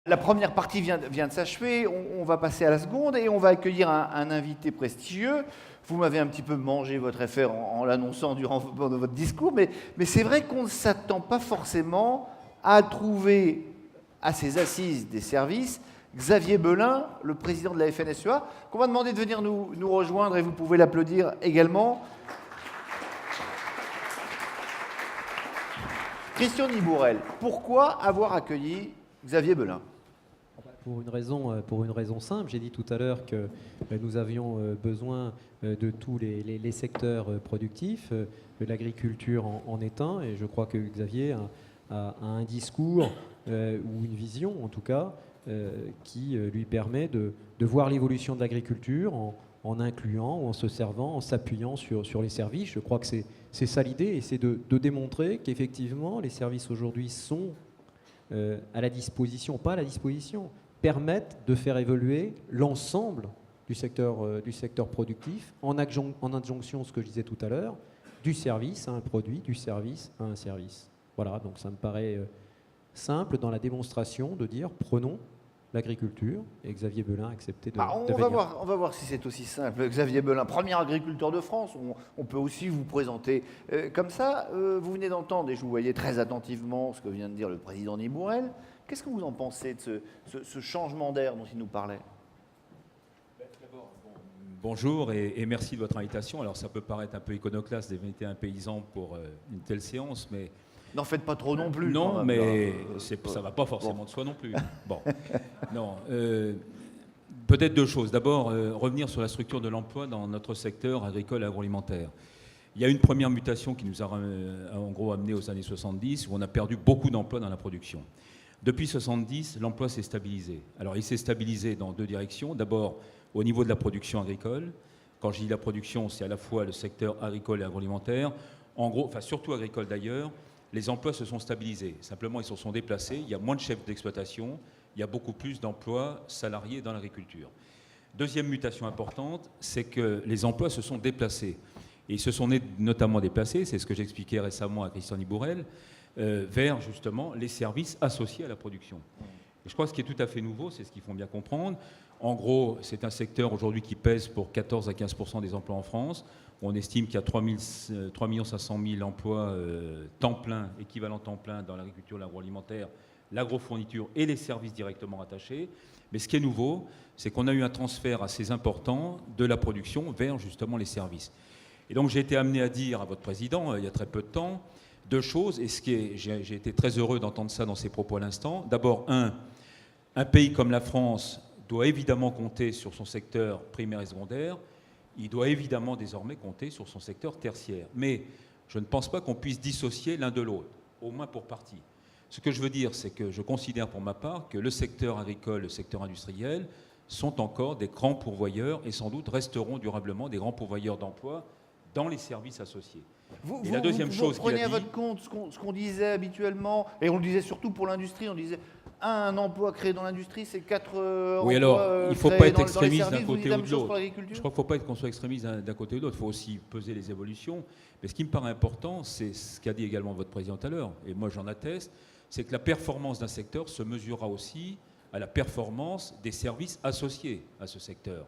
La première partie vient de s'achever, on va passer à la seconde et on va accueillir un invité prestigieux. Vous m'avez un petit peu mangé votre affaire en l'annonçant durant votre discours, mais c'est vrai qu'on ne s'attend pas forcément à trouver à ces assises des services Xavier Belin, le président de la FNSEA, qu'on va demander de venir nous rejoindre et vous pouvez l'applaudir également. Christian Nibourel, pourquoi avoir accueilli Xavier Belin ? Pour une raison simple, j'ai dit tout à l'heure que nous avions besoin de tous les secteurs productifs, l'agriculture en est un, et je crois que Xavier a un discours ou une vision en tout cas qui lui permet de voir l'évolution de l'agriculture en incluant ou en se servant, en s'appuyant sur les services. Je crois que c'est ça l'idée, et c'est de démontrer qu'effectivement les services aujourd'hui sont à la disposition, pas à la disposition, permettent de faire évoluer l'ensemble du secteur productif en adjonction, ce que je disais tout à l'heure, du service à un produit, du service à un service. Voilà, donc ça me paraît simple dans la démonstration de dire prenons l'agriculture, et Xavier Belin a accepté de venir. On va voir si c'est aussi simple. Xavier Belin, premier agriculteur de France, on peut aussi vous présenter comme ça. Vous venez d'entendre, et je vous voyais très attentivement ce que vient de dire le président Nibourel. Qu'est-ce que vous en pensez de ce changement d'air dont il nous parlait ? Bonjour et merci de votre invitation. Alors ça peut paraître un peu iconoclaste d'inviter un paysan pour une telle séance, mais... N'en faites pas trop non plus. Non, mais ça ne va pas forcément de soi non plus. Bon, non. Peut-être deux choses. D'abord, revenir sur la structure de l'emploi dans notre secteur agricole et agroalimentaire. Il y a une première mutation qui nous a en gros amené aux années 70, où on a perdu beaucoup d'emplois dans la production. Depuis 70, l'emploi s'est stabilisé. Alors, il s'est stabilisé dans deux directions. D'abord, au niveau de la production agricole. Quand je dis la production, c'est à la fois le secteur agricole et agroalimentaire. En gros, enfin surtout agricole d'ailleurs, les emplois se sont stabilisés. Simplement, ils se sont déplacés. Il y a moins de chefs d'exploitation. Il y a beaucoup plus d'emplois salariés dans l'agriculture. Deuxième mutation importante, c'est que les emplois se sont déplacés. Et ils se sont notamment déplacés, c'est ce que j'expliquais récemment à Christian Nibourel, vers justement les services associés à la production. Et je crois que ce qui est tout à fait nouveau, c'est ce qu'il faut bien comprendre. En gros, c'est un secteur aujourd'hui qui pèse pour 14 à 15% des emplois en France. On estime qu'il y a 3 500 000 emplois temps plein, équivalent temps plein dans l'agriculture, l'agroalimentaire, l'agrofourniture et les services directement rattachés. Mais ce qui est nouveau, c'est qu'on a eu un transfert assez important de la production vers justement les services. Et donc j'ai été amené à dire à votre président, il y a très peu de temps, deux choses, et j'ai été très heureux d'entendre ça dans ses propos à l'instant. D'abord, un pays comme la France doit évidemment compter sur son secteur primaire et secondaire. Il doit évidemment désormais compter sur son secteur tertiaire. Mais je ne pense pas qu'on puisse dissocier l'un de l'autre, au moins pour partie. Ce que je veux dire, c'est que je considère pour ma part que le secteur agricole, le secteur industriel sont encore des grands pourvoyeurs et sans doute resteront durablement des grands pourvoyeurs d'emplois dans les services associés. Vous prenez à votre compte ce qu'on disait habituellement, et on le disait surtout pour l'industrie, on disait un emploi créé dans l'industrie, c'est 4 oui, emplois alors, il ne faut pas être dans extrémiste d'un côté ou de l'autre. Je crois qu'il ne faut pas être qu'on soit extrémiste d'un côté ou de l'autre, il faut aussi peser les évolutions. Mais ce qui me paraît important, c'est ce qu'a dit également votre président tout à l'heure, et moi j'en atteste, c'est que la performance d'un secteur se mesurera aussi à la performance des services associés à ce secteur.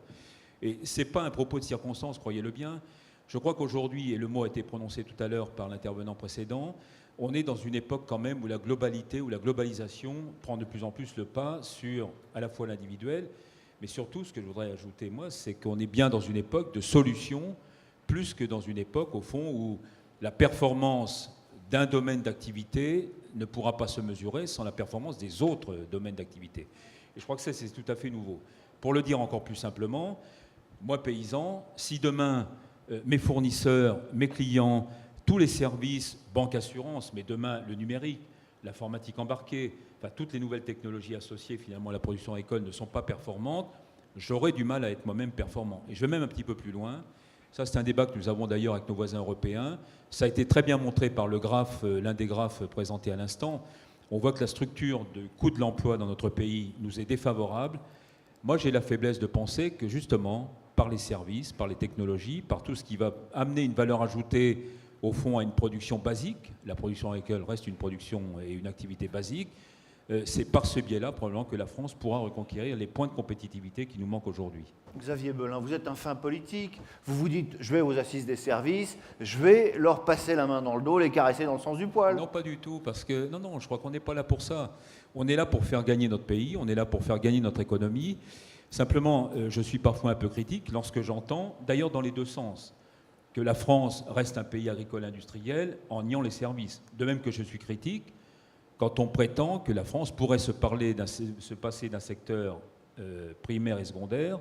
Et ce n'est pas un propos de circonstance, croyez-le bien. Je crois qu'aujourd'hui, et le mot a été prononcé tout à l'heure par l'intervenant précédent, on est dans une époque quand même où la globalité, où la globalisation prend de plus en plus le pas sur à la fois l'individuel, mais surtout, ce que je voudrais ajouter, moi, c'est qu'on est bien dans une époque de solutions, plus que dans une époque, au fond, où la performance d'un domaine d'activité ne pourra pas se mesurer sans la performance des autres domaines d'activité. Et je crois que ça, c'est tout à fait nouveau. Pour le dire encore plus simplement, moi, paysan, si demain, mes fournisseurs, mes clients, tous les services, banque, assurance, mais demain, le numérique, l'informatique embarquée, enfin, toutes les nouvelles technologies associées finalement à la production agricole ne sont pas performantes, j'aurai du mal à être moi-même performant. Et je vais même un petit peu plus loin. Ça, c'est un débat que nous avons d'ailleurs avec nos voisins européens. Ça a été très bien montré par le graphe, l'un des graphes présentés à l'instant. On voit que la structure de coût de l'emploi dans notre pays nous est défavorable. Moi, j'ai la faiblesse de penser que justement, par les services, par les technologies, par tout ce qui va amener une valeur ajoutée au fond à une production basique, la production agricole reste une production et une activité basique, c'est par ce biais-là probablement que la France pourra reconquérir les points de compétitivité qui nous manquent aujourd'hui. Xavier Belin, vous êtes un fin politique, vous vous dites, je vais aux assises des services, je vais leur passer la main dans le dos, les caresser dans le sens du poil. Non, pas du tout, parce que, non, je crois qu'on n'est pas là pour ça. On est là pour faire gagner notre pays, on est là pour faire gagner notre économie. Simplement, je suis parfois un peu critique lorsque j'entends, d'ailleurs dans les deux sens, que la France reste un pays agricole industriel en niant les services. De même que je suis critique quand on prétend que la France pourrait se passer d'un secteur primaire et secondaire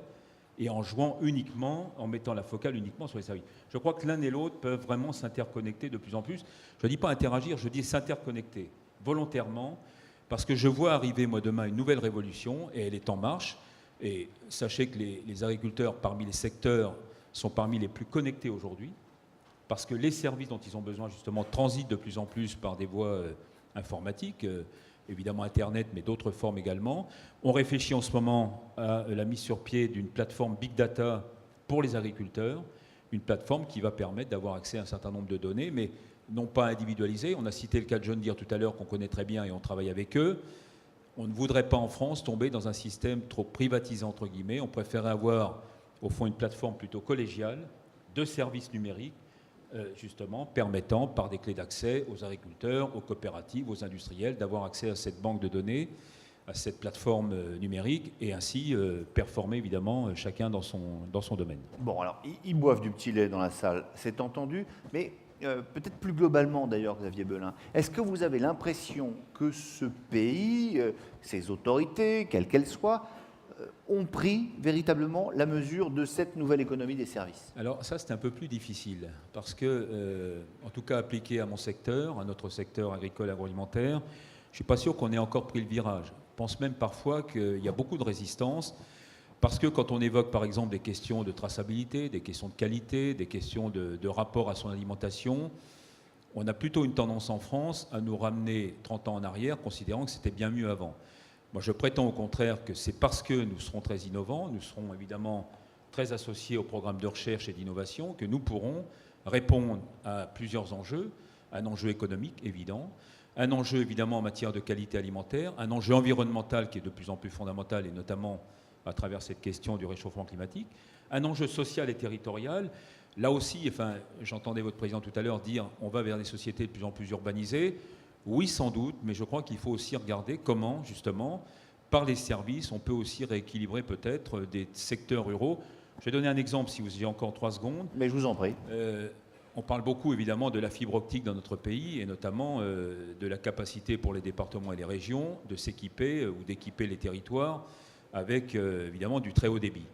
et en jouant uniquement, en mettant la focale uniquement sur les services. Je crois que l'un et l'autre peuvent vraiment s'interconnecter de plus en plus. Je ne dis pas interagir, je dis s'interconnecter volontairement, parce que je vois arriver, moi, demain, une nouvelle révolution, et elle est en marche. Et sachez que les agriculteurs, parmi les secteurs, sont parmi les plus connectés aujourd'hui, parce que les services dont ils ont besoin, justement, transitent de plus en plus par des voies informatiques, évidemment Internet, mais d'autres formes également. On réfléchit en ce moment à la mise sur pied d'une plateforme Big Data pour les agriculteurs, une plateforme qui va permettre d'avoir accès à un certain nombre de données, mais non pas individualisées. On a cité le cas de John Deere tout à l'heure, qu'on connaît très bien et on travaille avec eux. On ne voudrait pas en France tomber dans un système trop privatisé, entre guillemets. On préférerait avoir, au fond, une plateforme plutôt collégiale de services numériques, justement, permettant, par des clés d'accès aux agriculteurs, aux coopératives, aux industriels, d'avoir accès à cette banque de données, à cette plateforme numérique, et ainsi performer, évidemment, chacun dans son domaine. Bon, alors, ils boivent du petit lait dans la salle, c'est entendu, mais peut-être plus globalement, d'ailleurs, Xavier Belin, est-ce que vous avez l'impression que ce pays, ses autorités, quelles qu'elles soient, ont pris véritablement la mesure de cette nouvelle économie des services? Alors ça, c'est un peu plus difficile, parce que, en tout cas appliqué à mon secteur, à notre secteur agricole agroalimentaire, je ne suis pas sûr qu'on ait encore pris le virage. Je pense même parfois qu'il y a beaucoup de résistance, parce que quand on évoque par exemple des questions de traçabilité, des questions de qualité, des questions de rapport à son alimentation, on a plutôt une tendance en France à nous ramener 30 ans en arrière, considérant que c'était bien mieux avant. Moi, je prétends au contraire que c'est parce que nous serons très innovants, nous serons évidemment très associés au programme de recherche et d'innovation, que nous pourrons répondre à plusieurs enjeux. Un enjeu économique évident, un enjeu évidemment en matière de qualité alimentaire, un enjeu environnemental qui est de plus en plus fondamental, et notamment à travers cette question du réchauffement climatique, un enjeu social et territorial. Là aussi, enfin, j'entendais votre président tout à l'heure dire on va vers des sociétés de plus en plus urbanisées. Oui, sans doute, mais je crois qu'il faut aussi regarder comment, justement, par les services, on peut aussi rééquilibrer peut-être des secteurs ruraux. Je vais donner un exemple, si vous avez encore 3 secondes. Mais je vous en prie. On parle beaucoup, évidemment, de la fibre optique dans notre pays, et notamment de la capacité pour les départements et les régions de s'équiper ou d'équiper les territoires avec, évidemment, du très haut débit.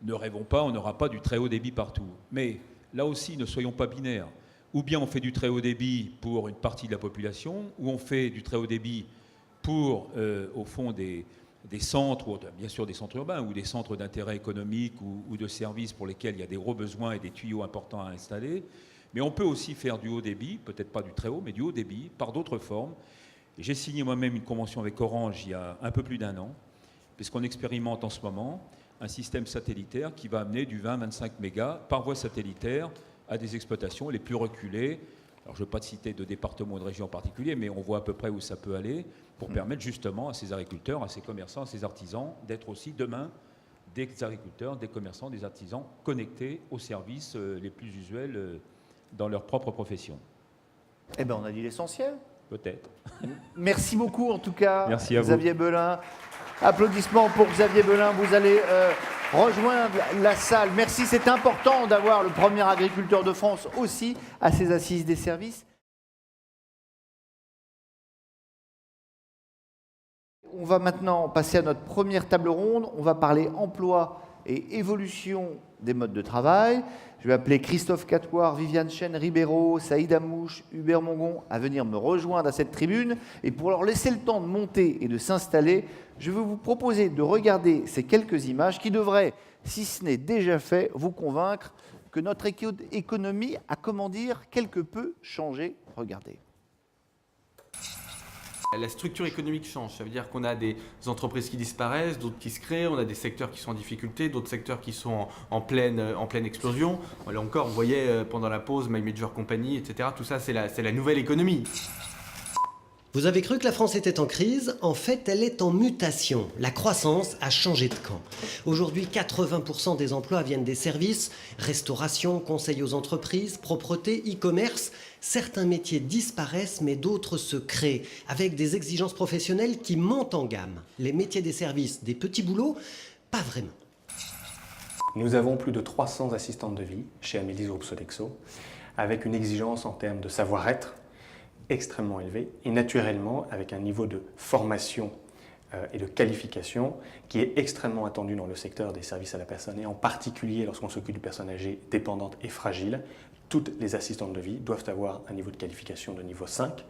Ne rêvons pas, on n'aura pas du très haut débit partout. Mais là aussi, ne soyons pas binaires. Ou bien on fait du très haut débit pour une partie de la population, ou on fait du très haut débit pour, au fond, des centres, ou bien sûr des centres urbains, ou des centres d'intérêt économique ou de services pour lesquels il y a des gros besoins et des tuyaux importants à installer. Mais on peut aussi faire du haut débit, peut-être pas du très haut, mais du haut débit, par d'autres formes. J'ai signé moi-même une convention avec Orange il y a un peu plus d'1 an, puisqu'on expérimente en ce moment un système satellitaire qui va amener du 20-25 mégas par voie satellitaire à des exploitations les plus reculées. Alors je ne veux pas citer de département ou de région en particulier, mais on voit à peu près où ça peut aller pour permettre justement à ces agriculteurs, à ces commerçants, à ces artisans d'être aussi demain des agriculteurs, des commerçants, des artisans connectés aux services les plus usuels dans leur propre profession. Eh bien, on a dit l'essentiel. Peut-être. Merci beaucoup en tout cas, merci à Xavier Belin. Applaudissements pour Xavier Belin. Vous allez rejoindre la salle. Merci, c'est important d'avoir le premier agriculteur de France aussi à ces assises des services. On va maintenant passer à notre première table ronde. On va parler emploi et évolution des modes de travail. Je vais appeler Christophe Catoir, Viviane Chen-Ribeiro, Saïd Amouche, Hubert Mongon à venir me rejoindre à cette tribune. Et pour leur laisser le temps de monter et de s'installer, je vais vous proposer de regarder ces quelques images qui devraient, si ce n'est déjà fait, vous convaincre que notre économie a, comment dire, quelque peu changé. Regardez. La structure économique change, ça veut dire qu'on a des entreprises qui disparaissent, d'autres qui se créent, on a des secteurs qui sont en difficulté, d'autres secteurs qui sont en pleine explosion. Là encore, vous voyez pendant la pause, My Major Company, etc. Tout ça, c'est la nouvelle économie. Vous avez cru que la France était en crise? En fait, elle est en mutation. La croissance a changé de camp. Aujourd'hui, 80% des emplois viennent des services, restauration, conseil aux entreprises, propreté, e-commerce. Certains métiers disparaissent, mais d'autres se créent, avec des exigences professionnelles qui montent en gamme. Les métiers des services, des petits boulots, pas vraiment. Nous avons plus de 300 assistantes de vie chez Amélis Groupe Sodexo, avec une exigence en termes de savoir-être extrêmement élevé et naturellement avec un niveau de formation et de qualification qui est extrêmement attendu dans le secteur des services à la personne et en particulier lorsqu'on s'occupe de personnes âgées, dépendantes et fragiles. Toutes les assistantes de vie doivent avoir un niveau de qualification de niveau 5.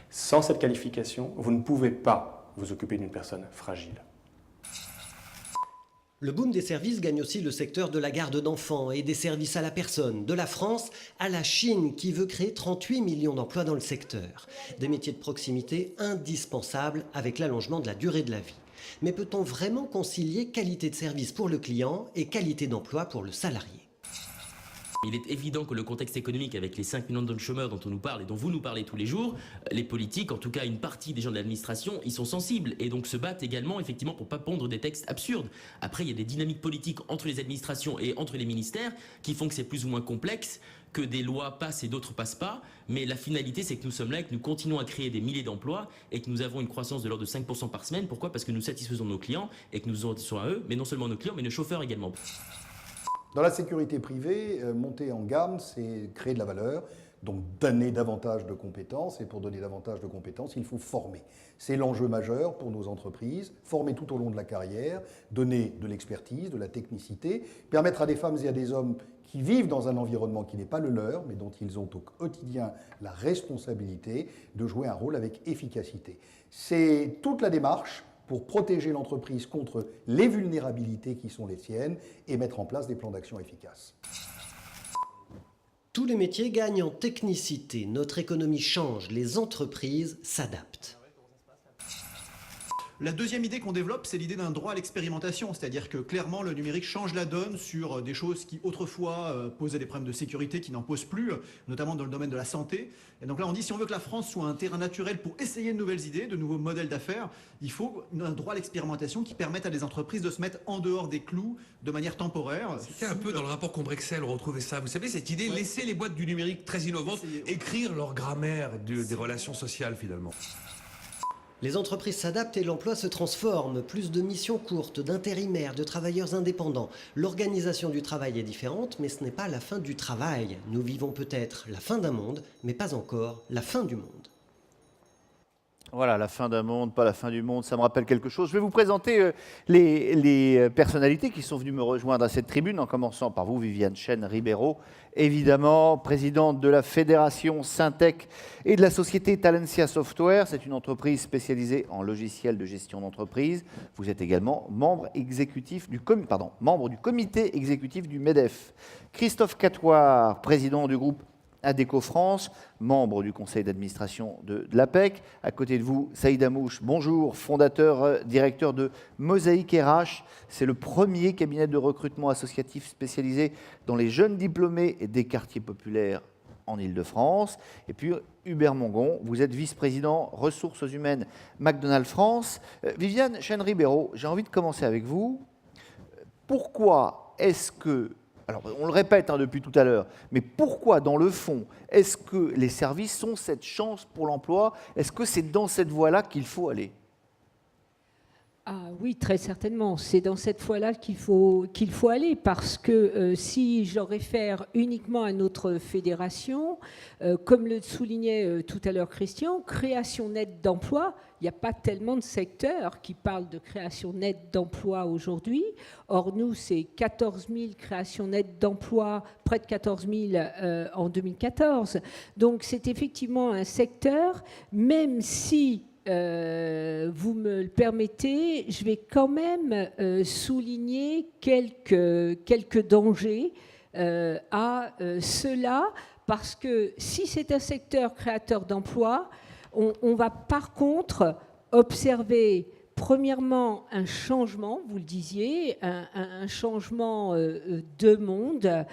Sans cette qualification, vous ne pouvez pas vous occuper d'une personne fragile. Le boom des services gagne aussi le secteur de la garde d'enfants et des services à la personne, de la France à la Chine qui veut créer 38 millions d'emplois dans le secteur. Des métiers de proximité indispensables avec l'allongement de la durée de la vie. Mais peut-on vraiment concilier qualité de service pour le client et qualité d'emploi pour le salarié ? Il est évident que le contexte économique avec les 5 millions de chômeurs dont on nous parle et dont vous nous parlez tous les jours, les politiques, en tout cas une partie des gens de l'administration, ils sont sensibles et donc se battent également effectivement pour ne pas pondre des textes absurdes. Après, il y a des dynamiques politiques entre les administrations et entre les ministères qui font que c'est plus ou moins complexe, que des lois passent et d'autres passent pas, mais la finalité c'est que nous sommes là et que nous continuons à créer des milliers d'emplois et que nous avons une croissance de l'ordre de 5% par semaine. Pourquoi ? Parce que nous satisfaisons nos clients et que nous satisfaisons à eux, mais non seulement nos clients, mais nos chauffeurs également. Dans la sécurité privée, monter en gamme, c'est créer de la valeur, donc donner davantage de compétences. Et pour donner davantage de compétences, il faut former. C'est l'enjeu majeur pour nos entreprises, former tout au long de la carrière, donner de l'expertise, de la technicité, permettre à des femmes et à des hommes qui vivent dans un environnement qui n'est pas le leur, mais dont ils ont au quotidien la responsabilité de jouer un rôle avec efficacité. C'est toute la démarche pour protéger l'entreprise contre les vulnérabilités qui sont les siennes et mettre en place des plans d'action efficaces. Tous les métiers gagnent en technicité. Notre économie change, les entreprises s'adaptent. La deuxième idée qu'on développe, c'est l'idée d'un droit à l'expérimentation, c'est-à-dire que clairement le numérique change la donne sur des choses qui autrefois posaient des problèmes de sécurité qui n'en posent plus, notamment dans le domaine de la santé. Et donc là on dit si on veut que la France soit un terrain naturel pour essayer de nouvelles idées, de nouveaux modèles d'affaires, il faut un droit à l'expérimentation qui permette à des entreprises de se mettre en dehors des clous de manière temporaire. C'était un peu dans le rapport Combrexel, on retrouvait ça. Vous savez, cette idée, laisser les boîtes du numérique très innovantes écrire leur grammaire des relations sociales finalement. Les entreprises s'adaptent et l'emploi se transforme. Plus de missions courtes, d'intérimaires, de travailleurs indépendants. L'organisation du travail est différente, mais ce n'est pas la fin du travail. Nous vivons peut-être la fin d'un monde, mais pas encore la fin du monde. Voilà, la fin d'un monde, pas la fin du monde, ça me rappelle quelque chose. Je vais vous présenter les personnalités qui sont venues me rejoindre à cette tribune, en commençant par vous, Viviane Chen-Ribeiro, évidemment, présidente de la Fédération Syntec et de la société Talentia Software. C'est une entreprise spécialisée en logiciels de gestion d'entreprise. Vous êtes également membre du comité exécutif du MEDEF. Christophe Catoire, président du groupe Adéco France, membre du conseil d'administration de l'APEC. À côté de vous, Saïd Amouche, bonjour, fondateur, directeur de Mosaïque RH. C'est le premier cabinet de recrutement associatif spécialisé dans les jeunes diplômés des quartiers populaires en Île-de-France. Et puis Hubert Mongon, vous êtes vice-président ressources humaines McDonald's France. Viviane Chen-Ribeiro, j'ai envie de commencer avec vous. Pourquoi est-ce que, alors on le répète depuis tout à l'heure, mais pourquoi dans le fond est-ce que les services sont cette chance pour l'emploi? Est-ce que c'est dans cette voie-là qu'il faut aller? Ah oui, très certainement. C'est dans cette voie-là qu'il faut aller, parce que si je réfère uniquement à notre fédération, comme le soulignait tout à l'heure Christian, création nette d'emplois, il n'y a pas tellement de secteurs qui parlent de création nette d'emplois aujourd'hui. Or, nous, c'est 14 000 créations nettes d'emplois, près de 14 000 en 2014. Donc, c'est effectivement un secteur, même si vous me le permettez, je vais quand même souligner quelques dangers à cela, parce que si c'est un secteur créateur d'emplois, on va par contre observer premièrement un changement, vous le disiez, un changement de monde,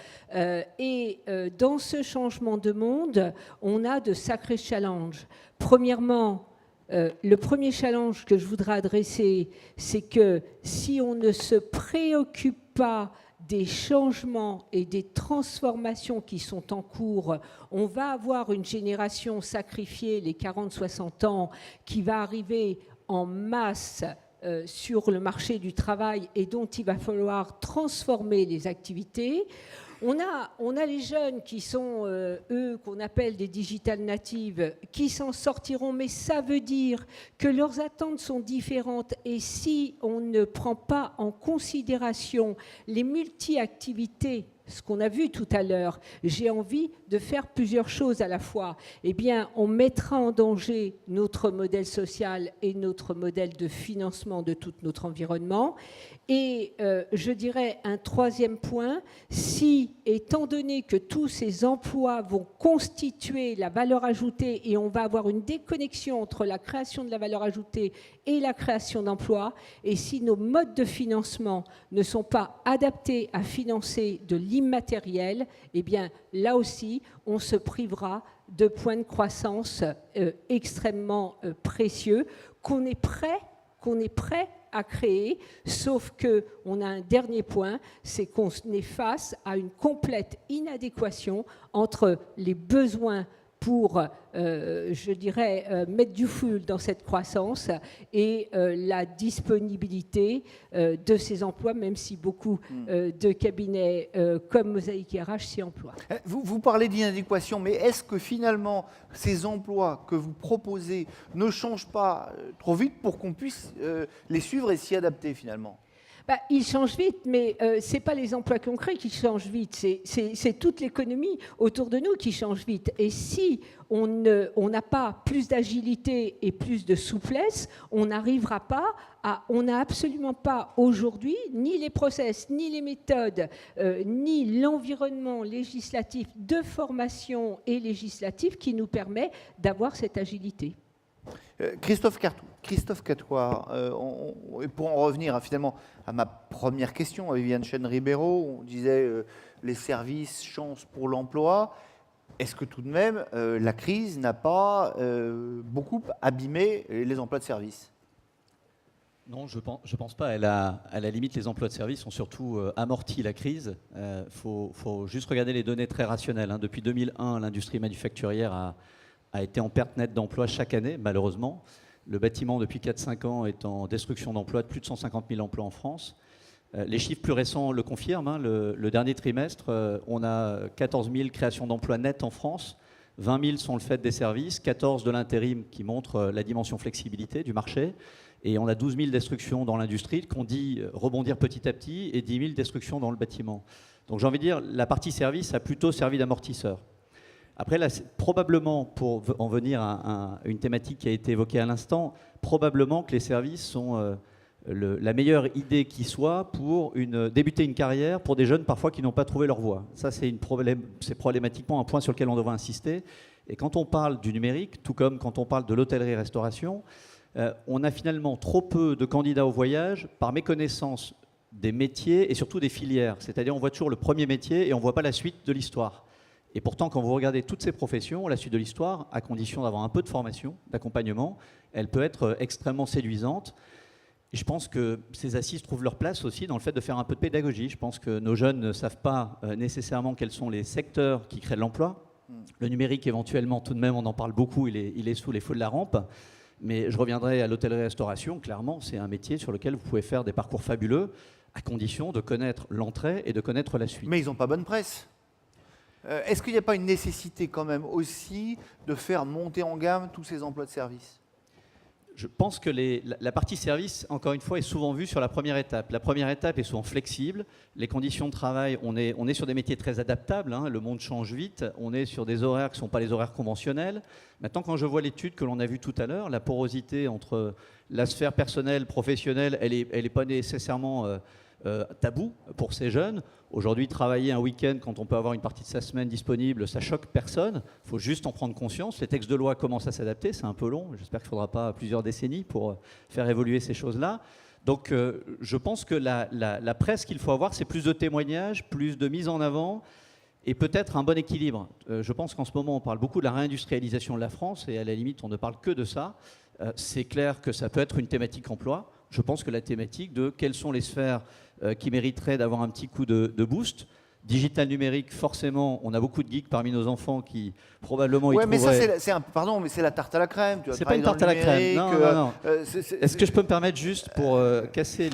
et dans ce changement de monde, on a de sacrés challenges. Premièrement, le premier challenge que je voudrais adresser, c'est que si on ne se préoccupe pas des changements et des transformations qui sont en cours, on va avoir une génération sacrifiée, les 40-60 ans, qui va arriver en masse sur le marché du travail et dont il va falloir transformer les activités. On a les jeunes qui sont, eux, qu'on appelle des digital natives, qui s'en sortiront, mais ça veut dire que leurs attentes sont différentes. Et si on ne prend pas en considération les multi-activités, ce qu'on a vu tout à l'heure, j'ai envie de faire plusieurs choses à la fois, eh bien, on mettra en danger notre modèle social et notre modèle de financement de tout notre environnement. Et je dirais un troisième point, si, étant donné que tous ces emplois vont constituer la valeur ajoutée et on va avoir une déconnexion entre la création de la valeur ajoutée et la création d'emplois, et si nos modes de financement ne sont pas adaptés à financer de l'immatériel, eh bien là aussi, on se privera de points de croissance extrêmement précieux qu'on est prêt à créer, sauf qu'on a un dernier point, c'est qu'on est face à une complète inadéquation entre les besoins pour, je dirais, mettre du fuel dans cette croissance et la disponibilité de ces emplois, même si beaucoup de cabinets comme Mosaïque RH s'y emploient. Vous parlez d'inadéquation, mais est-ce que finalement ces emplois que vous proposez ne changent pas trop vite pour qu'on puisse les suivre et s'y adapter finalement ? Ils changent vite, mais ce n'est pas les emplois qu'on crée qui changent vite, c'est toute l'économie autour de nous qui change vite. Et si on n'a pas plus d'agilité et plus de souplesse, on n'arrivera pas on n'a absolument pas aujourd'hui ni les process, ni les méthodes, ni l'environnement législatif de formation et législatif qui nous permet d'avoir cette agilité. Christophe Catoire, pour en revenir finalement à ma première question, à Viviane Chen-Ribeiro, on disait les services, chance pour l'emploi. Est-ce que tout de même la crise n'a pas beaucoup abîmé les emplois de service ? Non, je pense pas. À la limite, les emplois de service ont surtout amorti la crise. Faut juste regarder les données très rationnelles. Depuis 2001, l'industrie manufacturière a été en perte nette d'emplois chaque année, malheureusement. Le bâtiment, depuis 4-5 ans, est en destruction d'emplois de plus de 150 000 emplois en France. Les chiffres plus récents le confirment. Le dernier trimestre, on a 14 000 créations d'emplois nettes en France. 20 000 sont le fait des services, 14 de l'intérim qui montre la dimension flexibilité du marché. Et on a 12 000 destructions dans l'industrie qu'on dit rebondir petit à petit et 10 000 destructions dans le bâtiment. Donc j'ai envie de dire, la partie service a plutôt servi d'amortisseur. Après, là, probablement, pour en venir à une thématique qui a été évoquée à l'instant, probablement que les services sont la meilleure idée qui soit pour débuter une carrière pour des jeunes parfois qui n'ont pas trouvé leur voie. Ça, c'est problématiquement un point sur lequel on devrait insister. Et quand on parle du numérique, tout comme quand on parle de l'hôtellerie-restauration, on a finalement trop peu de candidats au voyage par méconnaissance des métiers et surtout des filières. C'est-à-dire on voit toujours le premier métier et on ne voit pas la suite de l'histoire. Et pourtant, quand vous regardez toutes ces professions, la suite de l'histoire, à condition d'avoir un peu de formation, d'accompagnement, elle peut être extrêmement séduisante. Et je pense que ces assises trouvent leur place aussi dans le fait de faire un peu de pédagogie. Je pense que nos jeunes ne savent pas nécessairement quels sont les secteurs qui créent de l'emploi. Le numérique, éventuellement, tout de même, on en parle beaucoup, il est sous les feux de la rampe. Mais je reviendrai à l'hôtellerie-restauration. Clairement, c'est un métier sur lequel vous pouvez faire des parcours fabuleux, à condition de connaître l'entrée et de connaître la suite. Mais ils n'ont pas bonne presse. Est-ce qu'il n'y a pas une nécessité quand même aussi de faire monter en gamme tous ces emplois de service ? Je pense que la partie service, encore une fois, est souvent vue sur la première étape. La première étape est souvent flexible. Les conditions de travail, on est sur des métiers très adaptables. Le monde change vite. On est sur des horaires qui ne sont pas les horaires conventionnels. Maintenant, quand je vois l'étude que l'on a vue tout à l'heure, la porosité entre la sphère personnelle, professionnelle, elle est pas nécessairement tabou pour ces jeunes. Aujourd'hui, travailler un week-end quand on peut avoir une partie de sa semaine disponible, ça choque personne. Il faut juste en prendre conscience. Les textes de loi commencent à s'adapter. C'est un peu long. J'espère qu'il ne faudra pas plusieurs décennies pour faire évoluer ces choses-là. Donc, je pense que la presse qu'il faut avoir, c'est plus de témoignages, plus de mise en avant et peut-être un bon équilibre. Je pense qu'en ce moment, on parle beaucoup de la réindustrialisation de la France et à la limite, on ne parle que de ça. c'est clair que ça peut être une thématique emploi. Je pense que la thématique de quelles sont les sphères qui mériteraient d'avoir un petit coup de boost. Digital numérique, forcément, on a beaucoup de geeks parmi nos enfants qui probablement y mais trouveraient... ça, pardon, mais c'est la tarte à la crème. C'est pas une tarte à la crème. Non. Est-ce que je peux me permettre juste pour casser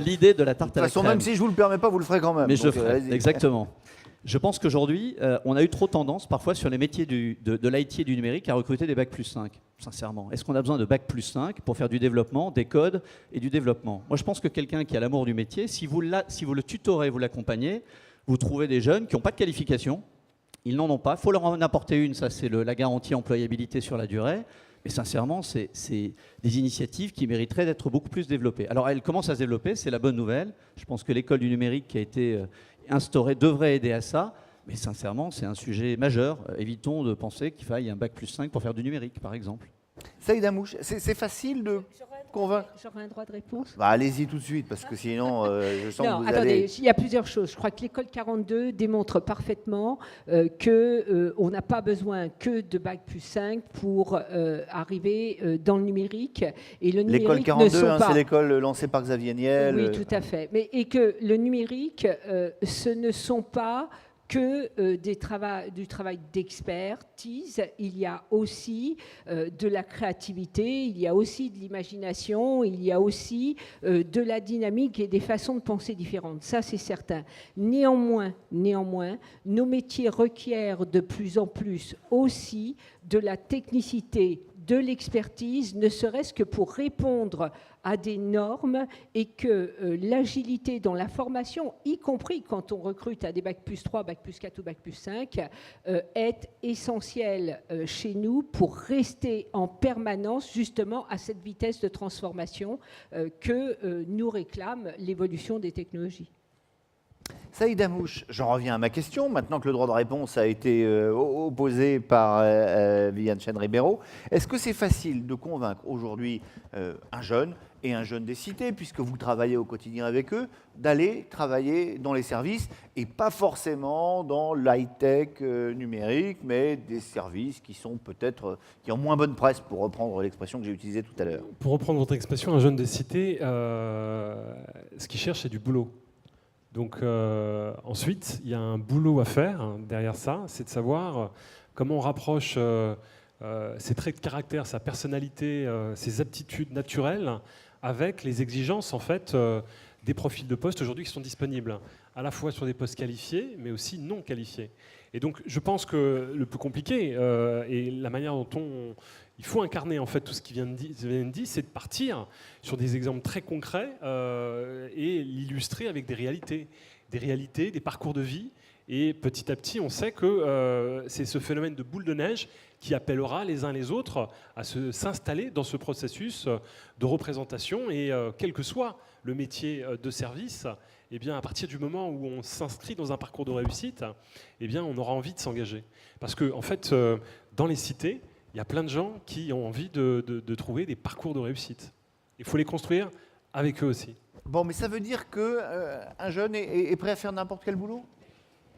l'idée de la tarte à la crème? De toute façon, même si je vous le permets pas, vous le ferez quand même. Mais je le ferai, exactement. Je pense qu'aujourd'hui, on a eu trop tendance, parfois, sur les métiers de l'IT et du numérique, à recruter des Bac plus 5, sincèrement. Est-ce qu'on a besoin de Bac plus 5 pour faire du développement, des codes et du développement? Moi, je pense que quelqu'un qui a l'amour du métier, si vous le tutorez, vous l'accompagnez, vous trouvez des jeunes qui n'ont pas de qualification, ils n'en ont pas, il faut leur en apporter une, ça c'est la garantie employabilité sur la durée, mais sincèrement, c'est des initiatives qui mériteraient d'être beaucoup plus développées. Alors elles commencent à se développer, c'est la bonne nouvelle, je pense que l'école du numérique qui a été instaurée devrait aider à ça, mais sincèrement, c'est un sujet majeur, évitons de penser qu'il faille un Bac plus 5 pour faire du numérique, par exemple. Saïd Amouche, c'est facile de convaincre. J'aurais un droit de réponse. Allez-y tout de suite, parce que sinon, je sens que vous attendez, allez... il y a plusieurs choses. Je crois que l'école 42 démontre parfaitement qu'on n'a pas besoin que de Bac plus 5 pour arriver dans le numérique. Et le numérique l'école 42, c'est l'école lancée par Xavier Niel. Oui, tout à fait. Et que le numérique, ce ne sont pas que du travail d'expertise, il y a aussi de la créativité, il y a aussi de l'imagination, il y a aussi de la dynamique et des façons de penser différentes. Ça, c'est certain. Néanmoins, nos métiers requièrent de plus en plus aussi de la technicité, de l'expertise, ne serait-ce que pour répondre à des normes et que l'agilité dans la formation, y compris quand on recrute à des Bac plus 3, Bac plus 4 ou Bac plus 5, est essentielle chez nous pour rester en permanence justement à cette vitesse de transformation que nous réclame l'évolution des technologies. Saïd Amouche, j'en reviens à ma question, maintenant que le droit de réponse a été opposé par Viviane Chen-Ribeiro. Est-ce que c'est facile de convaincre aujourd'hui un jeune et un jeune des cités, puisque vous travaillez au quotidien avec eux, d'aller travailler dans les services et pas forcément dans l'high-tech numérique, mais des services qui sont peut-être, qui ont moins bonne presse, pour reprendre l'expression que j'ai utilisée tout à l'heure? Pour reprendre votre expression, un jeune des cités, ce qu'il cherche, c'est du boulot. Donc ensuite, il y a un boulot à faire derrière ça, c'est de savoir comment on rapproche ses traits de caractère, sa personnalité, ses aptitudes naturelles avec les exigences en fait des profils de postes aujourd'hui qui sont disponibles, à la fois sur des postes qualifiés, mais aussi non qualifiés. Et donc je pense que le plus compliqué et la manière dont il faut incarner en fait tout ce qui vient de dire, c'est de partir sur des exemples très concrets et l'illustrer avec des réalités, des parcours de vie. Et petit à petit, on sait que c'est ce phénomène de boule de neige qui appellera les uns les autres à s'installer dans ce processus de représentation. Et quel que soit le métier de service, eh bien, à partir du moment où on s'inscrit dans un parcours de réussite, eh bien, on aura envie de s'engager. Parce que, en fait, dans les cités, il y a plein de gens qui ont envie de trouver des parcours de réussite. Il faut les construire avec eux aussi. Bon, mais ça veut dire qu'un jeune est prêt à faire n'importe quel boulot?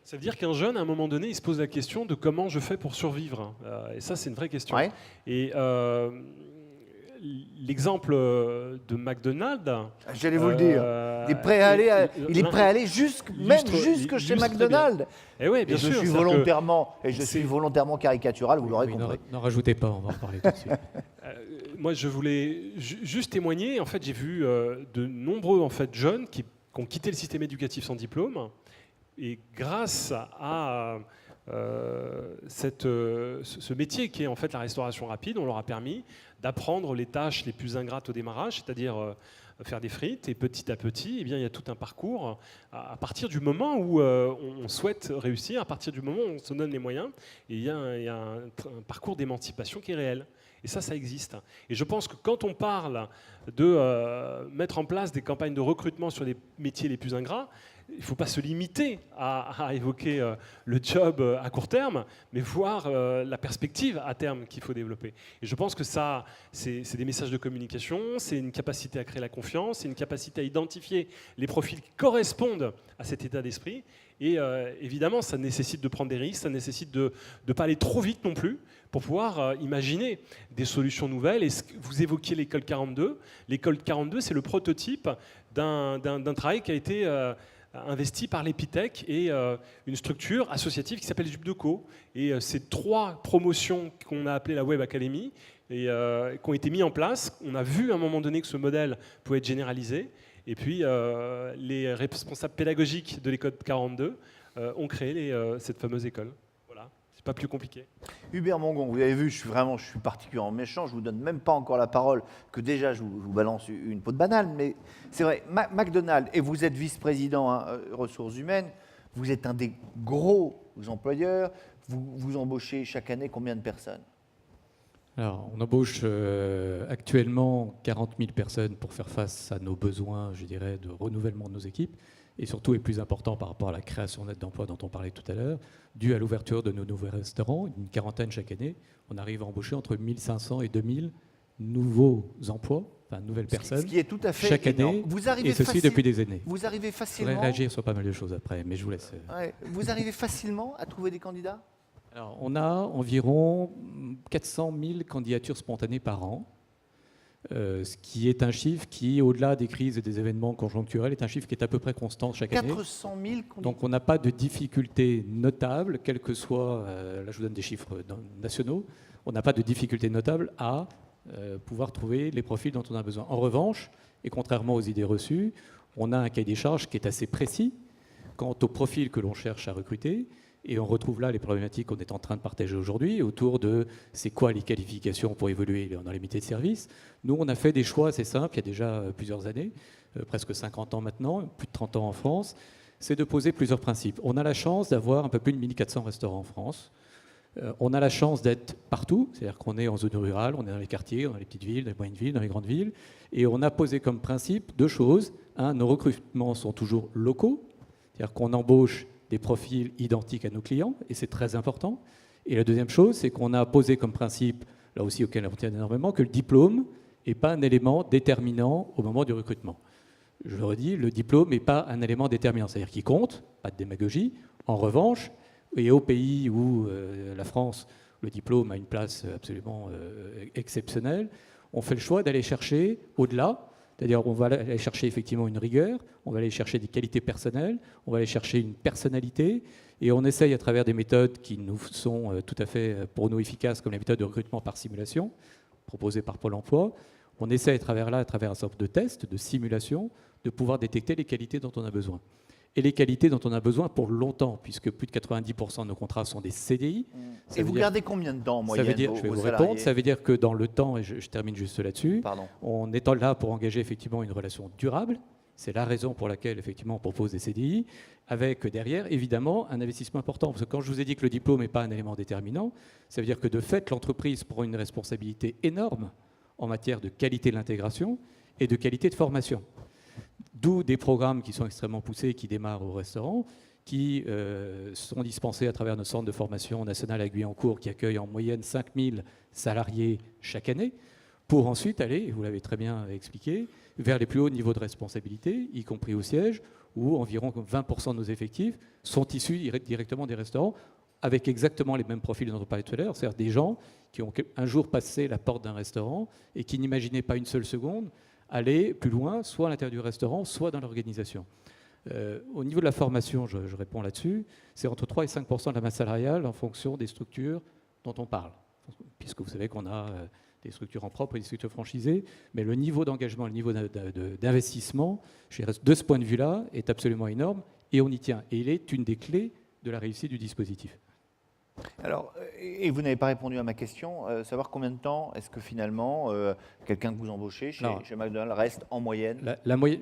Ça veut dire qu'un jeune, à un moment donné, il se pose la question de comment je fais pour survivre. Et ça, c'est une vraie question. Ouais. Et l'exemple de McDonald's... J'allais vous le dire. Il est prêt à aller, jusque chez McDonald's. Et oui, bien sûr. Je suis volontairement caricatural, vous l'aurez compris. N'en rajoutez pas, on va en reparler tout de suite. Moi, je voulais juste témoigner. En fait, j'ai vu de nombreux jeunes qui ont quitté le système éducatif sans diplôme. Et grâce à ce métier qui est en fait la restauration rapide, on leur a permis d'apprendre les tâches les plus ingrates au démarrage, c'est-à-dire faire des frites. Et petit à petit, eh bien, il y a tout un parcours à partir du moment où on souhaite réussir, à partir du moment où on se donne les moyens. Et il y a un parcours d'émancipation qui est réel. Et ça existe. Et je pense que quand on parle de mettre en place des campagnes de recrutement sur les métiers les plus ingrats, il ne faut pas se limiter à évoquer le job à court terme, mais voir la perspective à terme qu'il faut développer. Et je pense que ça, c'est des messages de communication, c'est une capacité à créer la confiance, c'est une capacité à identifier les profils qui correspondent à cet état d'esprit. Et évidemment, ça nécessite de prendre des risques, ça nécessite de ne pas aller trop vite non plus pour pouvoir imaginer des solutions nouvelles. Et vous évoquiez l'école 42. L'école 42, c'est le prototype d'un travail qui a été investi par l'Epitech et une structure associative qui s'appelle Zubdeco. Et ces 3 promotions qu'on a appelées la Web Academy et qui ont été mises en place. On a vu à un moment donné que ce modèle pouvait être généralisé. Et puis, les responsables pédagogiques de l'école 42 ont créé cette fameuse école. Voilà, c'est pas plus compliqué. Hubert Mongon, vous avez vu, je suis particulièrement méchant, je ne vous donne même pas encore la parole, que déjà je vous balance une peau de banane, mais c'est vrai, McDonald's, et vous êtes vice-président ressources humaines, vous êtes un des gros employeurs, vous embauchez chaque année combien de personnes ? Alors, on embauche actuellement 40 000 personnes pour faire face à nos besoins, je dirais, de renouvellement de nos équipes, et surtout, et plus important par rapport à la création nette d'emplois dont on parlait tout à l'heure, dû à l'ouverture de nos nouveaux restaurants, une quarantaine chaque année, on arrive à embaucher entre 1500 et 2000 nouveaux emplois, enfin nouvelles personnes, ce qui est tout à fait chaque énorme. année, Vous arrivez et ceci depuis des années. Vous arrivez facilement... Je voudrais réagir sur pas mal de choses après, mais je vous laisse... Ouais, vous arrivez facilement à trouver des candidats ? Alors, on a environ 400 000 candidatures spontanées par an, ce qui est un chiffre qui, au-delà des crises et des événements conjoncturels, est un chiffre qui est à peu près constant chaque année. 400 000 candidats. Donc on n'a pas de difficulté notable, quel que soit, là je vous donne des chiffres nationaux, on n'a pas de difficulté notable à pouvoir trouver les profils dont on a besoin. En revanche, et contrairement aux idées reçues, on a un cahier des charges qui est assez précis quant aux profils que l'on cherche à recruter. Et on retrouve là les problématiques qu'on est en train de partager aujourd'hui autour de c'est quoi les qualifications pour évoluer dans les métiers de service. Nous, on a fait des choix assez simples il y a déjà plusieurs années, presque 50 ans maintenant, plus de 30 ans en France, c'est de poser plusieurs principes. On a la chance d'avoir un peu plus de 1400 restaurants en France. On a la chance d'être partout, c'est-à-dire qu'on est en zone rurale, on est dans les quartiers, dans les petites villes, dans les moyennes villes, dans les grandes villes. Et on a posé comme principe 2 choses. Un, nos recrutements sont toujours locaux, c'est-à-dire qu'on embauche des profils identiques à nos clients, et c'est très important. Et la deuxième chose, c'est qu'on a posé comme principe, là aussi auquel on tient énormément, que le diplôme n'est pas un élément déterminant au moment du recrutement. Je le redis, le diplôme n'est pas un élément déterminant, c'est-à-dire qu'il compte, pas de démagogie. En revanche, et au pays où la France, le diplôme a une place absolument exceptionnelle, on fait le choix d'aller chercher au-delà. C'est-à-dire on va aller chercher effectivement une rigueur, on va aller chercher des qualités personnelles, on va aller chercher une personnalité, et on essaye à travers des méthodes qui nous sont tout à fait pour nous efficaces, comme les méthodes de recrutement par simulation, proposées par Pôle emploi, on essaye à travers un certain nombre de tests, de simulations, de pouvoir détecter les qualités dont on a besoin. Et les qualités dont on a besoin pour longtemps, puisque plus de 90% de nos contrats sont des CDI. Et vous gardez combien de temps en moyenne? Ça veut dire, je vais vous répondre, ça veut dire que dans le temps, et je termine juste là-dessus, on est là pour engager effectivement une relation durable. C'est la raison pour laquelle effectivement on propose des CDI, avec derrière évidemment un investissement important. Parce que quand je vous ai dit que le diplôme n'est pas un élément déterminant, ça veut dire que de fait l'entreprise prend une responsabilité énorme en matière de qualité de l'intégration et de qualité de formation. D'où des programmes qui sont extrêmement poussés, qui démarrent au restaurant, qui sont dispensés à travers notre centre de formation national à Guyancourt, qui accueille en moyenne 5000 salariés chaque année, pour ensuite aller, et vous l'avez très bien expliqué, vers les plus hauts niveaux de responsabilité, y compris au siège, où environ 20% de nos effectifs sont issus directement des restaurants, avec exactement les mêmes profils dont on parlait tout à l'heure, c'est-à-dire des gens qui ont un jour passé la porte d'un restaurant et qui n'imaginaient pas une seule seconde aller plus loin, soit à l'intérieur du restaurant, soit dans l'organisation. Au niveau de la formation, je réponds là-dessus, c'est entre 3 et 5% de la masse salariale en fonction des structures dont on parle. Puisque vous savez qu'on a des structures en propre et des structures franchisées, mais le niveau d'engagement, le niveau d'investissement, de ce point de vue-là, est absolument énorme et on y tient. Et il est une des clés de la réussite du dispositif. Alors, et vous n'avez pas répondu à ma question, savoir combien de temps est-ce que finalement quelqu'un que vous embauchez chez McDonald's reste en moyenne? La moyenne,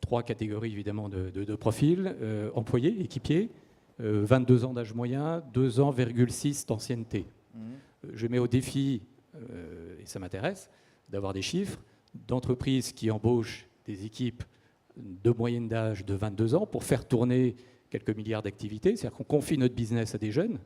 3 catégories évidemment de profils, employés, équipiers, 22 ans d'âge moyen, 2 ans, 6 d'ancienneté. Je mets au défi, et ça m'intéresse, d'avoir des chiffres d'entreprises qui embauchent des équipes de moyenne d'âge de 22 ans pour faire tourner quelques milliards d'activités. C'est-à-dire qu'on confie notre business à des jeunes.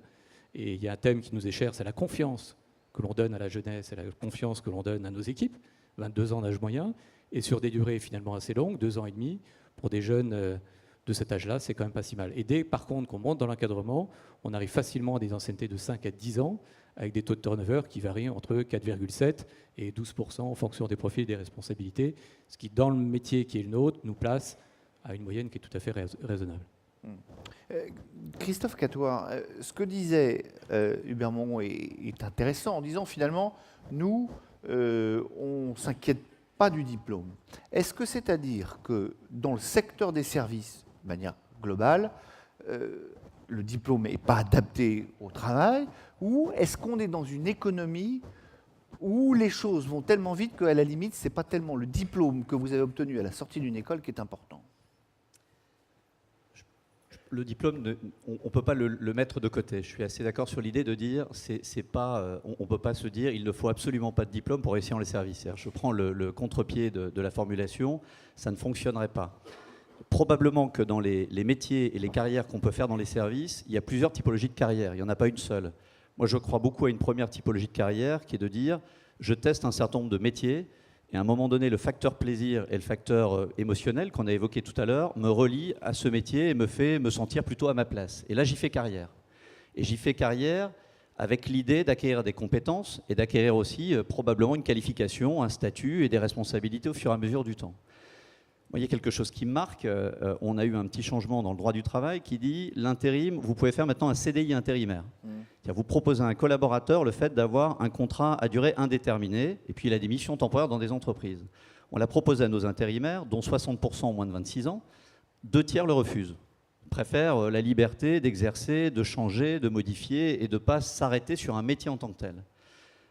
Et il y a un thème qui nous est cher, c'est la confiance que l'on donne à la jeunesse et la confiance que l'on donne à nos équipes. 22 ans d'âge moyen, et sur des durées finalement assez longues, 2 ans et demi, pour des jeunes de cet âge-là, c'est quand même pas si mal. Et dès, par contre, qu'on monte dans l'encadrement, on arrive facilement à des anciennetés de 5 à 10 ans, avec des taux de turnover qui varient entre 4,7 et 12% en fonction des profils et des responsabilités, ce qui, dans le métier qui est le nôtre, nous place à une moyenne qui est tout à fait raisonnable. Christophe Catoire, ce que disait Hubert Mongon est intéressant en disant finalement, nous, on ne s'inquiète pas du diplôme. Est-ce que c'est-à-dire que dans le secteur des services, de manière globale, le diplôme n'est pas adapté au travail, ou est-ce qu'on est dans une économie où les choses vont tellement vite qu'à la limite, ce n'est pas tellement le diplôme que vous avez obtenu à la sortie d'une école qui est important? Le diplôme, on ne peut pas le mettre de côté. Je suis assez d'accord sur l'idée de dire, on ne peut pas se dire il ne faut absolument pas de diplôme pour réussir dans les services. Je prends le contre-pied de la formulation, ça ne fonctionnerait pas. Probablement que dans les métiers et les carrières qu'on peut faire dans les services, il y a plusieurs typologies de carrières, il n'y en a pas une seule. Moi, je crois beaucoup à une première typologie de carrière qui est de dire, je teste un certain nombre de métiers, et à un moment donné, le facteur plaisir et le facteur émotionnel qu'on a évoqué tout à l'heure me relient à ce métier et me fait me sentir plutôt à ma place. Et là, j'y fais carrière. Et j'y fais carrière avec l'idée d'acquérir des compétences et d'acquérir aussi probablement une qualification, un statut et des responsabilités au fur et à mesure du temps. Moi, il y a quelque chose qui me marque. On a eu un petit changement dans le droit du travail qui dit l'intérim, vous pouvez faire maintenant un CDI intérimaire. C'est-à-dire vous proposez à un collaborateur le fait d'avoir un contrat à durée indéterminée et puis il a des missions temporaires dans des entreprises. On l'a proposé à nos intérimaires, dont 60% ont moins de 26 ans, 2 tiers le refusent. Ils préfèrent la liberté d'exercer, de changer, de modifier et de ne pas s'arrêter sur un métier en tant que tel.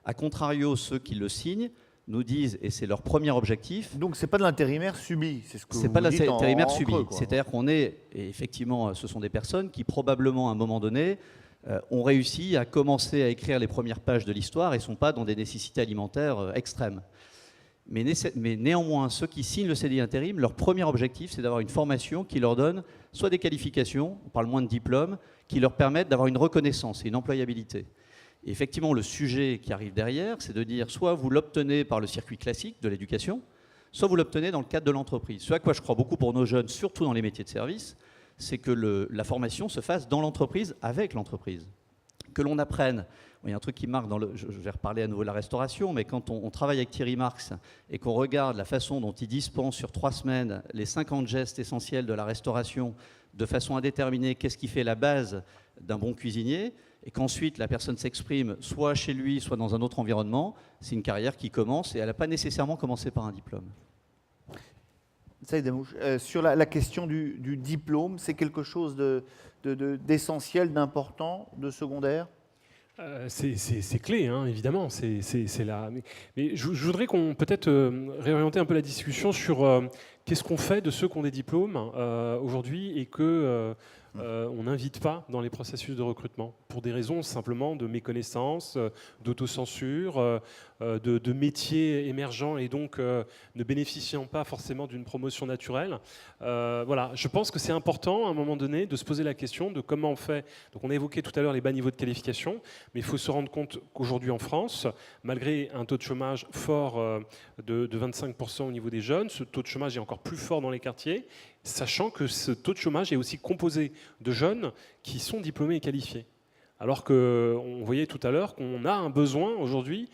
A contrario, ceux qui le signent nous disent, et c'est leur premier objectif... Donc ce n'est pas de l'intérimaire subi, c'est ce que vous dites. C'est pas de l'intérimaire subi, creux, c'est-à-dire qu'on est, et effectivement, ce sont des personnes qui probablement à un moment donné ont réussi à commencer à écrire les premières pages de l'histoire et ne sont pas dans des nécessités alimentaires extrêmes. Mais néanmoins, ceux qui signent le CDI intérim, leur premier objectif, c'est d'avoir une formation qui leur donne soit des qualifications, on parle moins de diplômes, qui leur permettent d'avoir une reconnaissance et une employabilité. Et effectivement, le sujet qui arrive derrière, c'est de dire soit vous l'obtenez par le circuit classique de l'éducation, soit vous l'obtenez dans le cadre de l'entreprise. Ce à quoi je crois beaucoup pour nos jeunes, surtout dans les métiers de service, c'est que la formation se fasse dans l'entreprise, avec l'entreprise. Que l'on apprenne. Il y a un truc qui marque, je vais reparler à nouveau de la restauration, mais quand on travaille avec Thierry Marx et qu'on regarde la façon dont il dispense sur 3 semaines les 50 gestes essentiels de la restauration de façon indéterminée, qu'est-ce qui fait la base d'un bon cuisinier, et qu'ensuite la personne s'exprime soit chez lui, soit dans un autre environnement, c'est une carrière qui commence et elle n'a pas nécessairement commencé par un diplôme. Saïd Amouche, sur la question du diplôme, c'est quelque chose d'essentiel, d'important, de secondaire? C'est clé, hein, évidemment. C'est là. Mais je voudrais qu'on peut-être réorienter un peu la discussion sur qu'est-ce qu'on fait de ceux qui ont des diplômes aujourd'hui et que on n'invite pas dans les processus de recrutement pour des raisons simplement de méconnaissance, d'autocensure, de métiers émergents et donc ne bénéficiant pas forcément d'une promotion naturelle. Voilà, je pense que c'est important à un moment donné de se poser la question de comment on fait. Donc on a évoqué tout à l'heure les bas niveaux de qualification, mais il faut se rendre compte qu'aujourd'hui en France, malgré un taux de chômage fort de 25% au niveau des jeunes, ce taux de chômage est encore plus fort dans les quartiers, sachant que ce taux de chômage est aussi composé de jeunes qui sont diplômés et qualifiés. Alors qu'on voyait tout à l'heure qu'on a un besoin aujourd'hui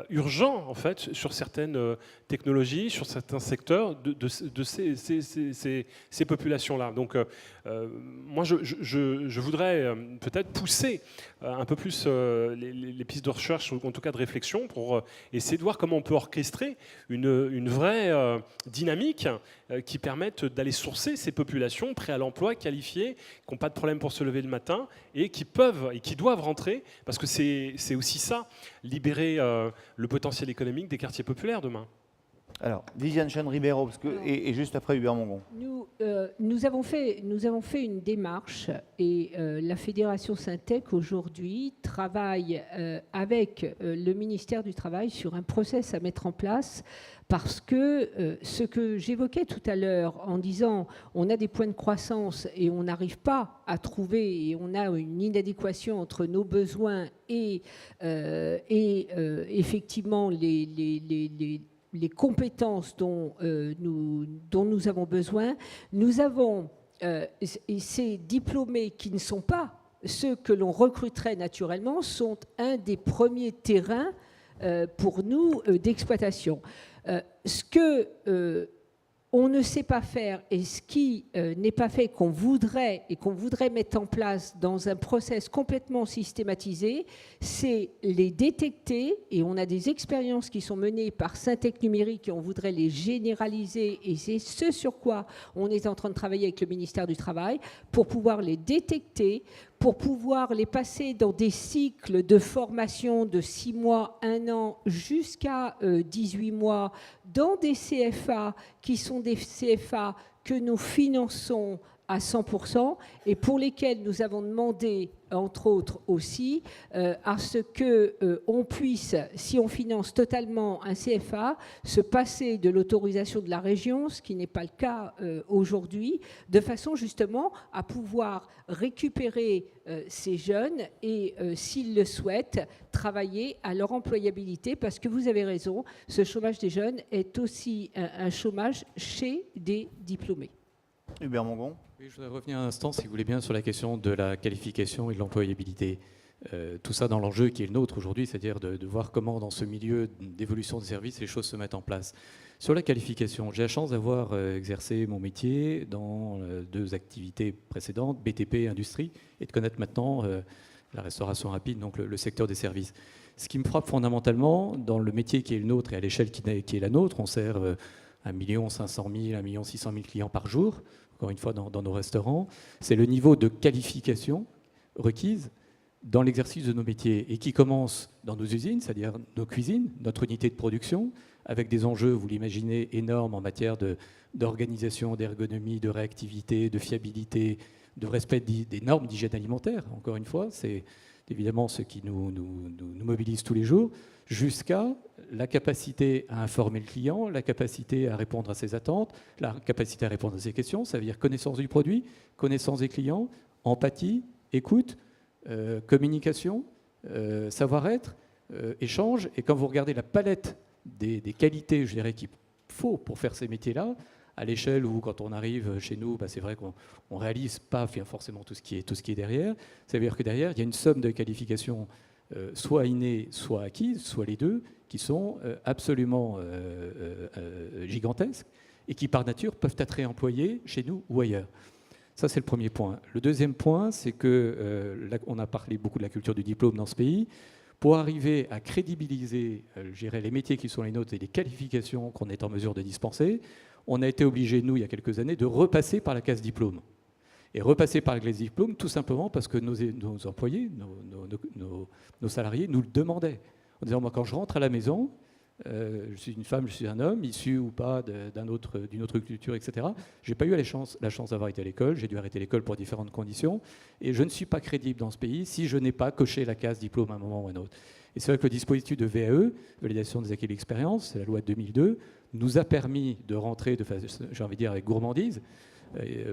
urgent en fait sur certaines technologies, sur certains secteurs de ces populations-là. Donc moi je voudrais peut-être pousser un peu plus les pistes de recherche, ou en tout cas de réflexion, pour essayer de voir comment on peut orchestrer une vraie dynamique qui permette d'aller sourcer ces populations prêtes à l'emploi, qualifiées, qui n'ont pas de problème pour se lever le matin et qui peuvent et qui doivent rentrer, parce que c'est aussi ça, libérer le potentiel économique des quartiers populaires demain. Alors, Viviane Chane-Ribeiro, et juste après Hubert Mongon. Nous avons fait une démarche et la Fédération Syntec aujourd'hui travaille avec le ministère du Travail sur un process à mettre en place parce que ce que j'évoquais tout à l'heure en disant on a des points de croissance et on n'arrive pas à trouver et on a une inadéquation entre nos besoins et effectivement les compétences dont nous avons besoin. Nous avons ces diplômés qui ne sont pas ceux que l'on recruterait naturellement, sont un des premiers terrains pour nous d'exploitation. Ce que on ne sait pas faire et ce qui n'est pas fait qu'on voudrait mettre en place dans un process complètement systématisé, c'est les détecter, et on a des expériences qui sont menées par Syntec Numérique et on voudrait les généraliser, et c'est ce sur quoi on est en train de travailler avec le ministère du Travail pour pouvoir les détecter, pour pouvoir les passer dans des cycles de formation de 6 mois, 1 an, jusqu'à 18 mois, dans des CFA qui sont des CFA que nous finançons à 100% et pour lesquels nous avons demandé, entre autres aussi, à ce qu'on puisse, si on finance totalement un CFA, se passer de l'autorisation de la région, ce qui n'est pas le cas aujourd'hui, de façon justement à pouvoir récupérer ces jeunes et, s'ils le souhaitent, travailler à leur employabilité, parce que vous avez raison, ce chômage des jeunes est aussi un chômage chez des diplômés. Hubert Mongon. Oui, je voudrais revenir un instant, si vous voulez bien, sur la question de la qualification et de l'employabilité. Tout ça dans l'enjeu qui est le nôtre aujourd'hui, c'est-à-dire de voir comment, dans ce milieu d'évolution des services, les choses se mettent en place. Sur la qualification, j'ai la chance d'avoir exercé mon métier dans 2 activités précédentes, BTP et industrie, et de connaître maintenant la restauration rapide, donc le secteur des services. Ce qui me frappe fondamentalement, dans le métier qui est le nôtre et à l'échelle qui est la nôtre, on sert 1 500 000, 1 600 000 clients par jour, encore une fois dans nos restaurants, c'est le niveau de qualification requise dans l'exercice de nos métiers et qui commence dans nos usines, c'est-à-dire nos cuisines, notre unité de production, avec des enjeux, vous l'imaginez, énormes en matière d'organisation, d'ergonomie, de réactivité, de fiabilité, de respect des normes d'hygiène alimentaire. Encore une fois, c'est évidemment ce qui nous mobilise tous les jours, jusqu'à la capacité à informer le client, la capacité à répondre à ses attentes, la capacité à répondre à ses questions, ça veut dire connaissance du produit, connaissance des clients, empathie, écoute, communication, savoir-être, échange. Et quand vous regardez la palette des qualités, je dirais, qu'il faut pour faire ces métiers-là, à l'échelle où, quand on arrive chez nous, c'est vrai qu'on ne réalise pas forcément tout ce qui est derrière. Ça veut dire que derrière, il y a une somme de qualifications soit innées, soit acquises, soit les deux, qui sont absolument gigantesques et qui, par nature, peuvent être réemployées chez nous ou ailleurs. Ça, c'est le premier point. Le deuxième point, c'est qu'on a parlé beaucoup de la culture du diplôme dans ce pays. Pour arriver à crédibiliser, je dirais, les métiers qui sont les nôtres et les qualifications qu'on est en mesure de dispenser, on a été obligé, nous, il y a quelques années, de repasser par la case diplôme. Et repasser par la case diplôme, tout simplement parce que nos employés, nos salariés nous le demandaient. En disant, moi, quand je rentre à la maison, je suis une femme, je suis un homme, issu ou pas d'une autre culture, etc. Je n'ai pas eu la chance d'avoir été à l'école, j'ai dû arrêter l'école pour différentes conditions, et je ne suis pas crédible dans ce pays si je n'ai pas coché la case diplôme à un moment ou à un autre. Et c'est vrai que le dispositif de VAE, validation des acquis de l'expérience, c'est la loi de 2002, nous a permis de rentrer, j'ai envie de dire avec gourmandise,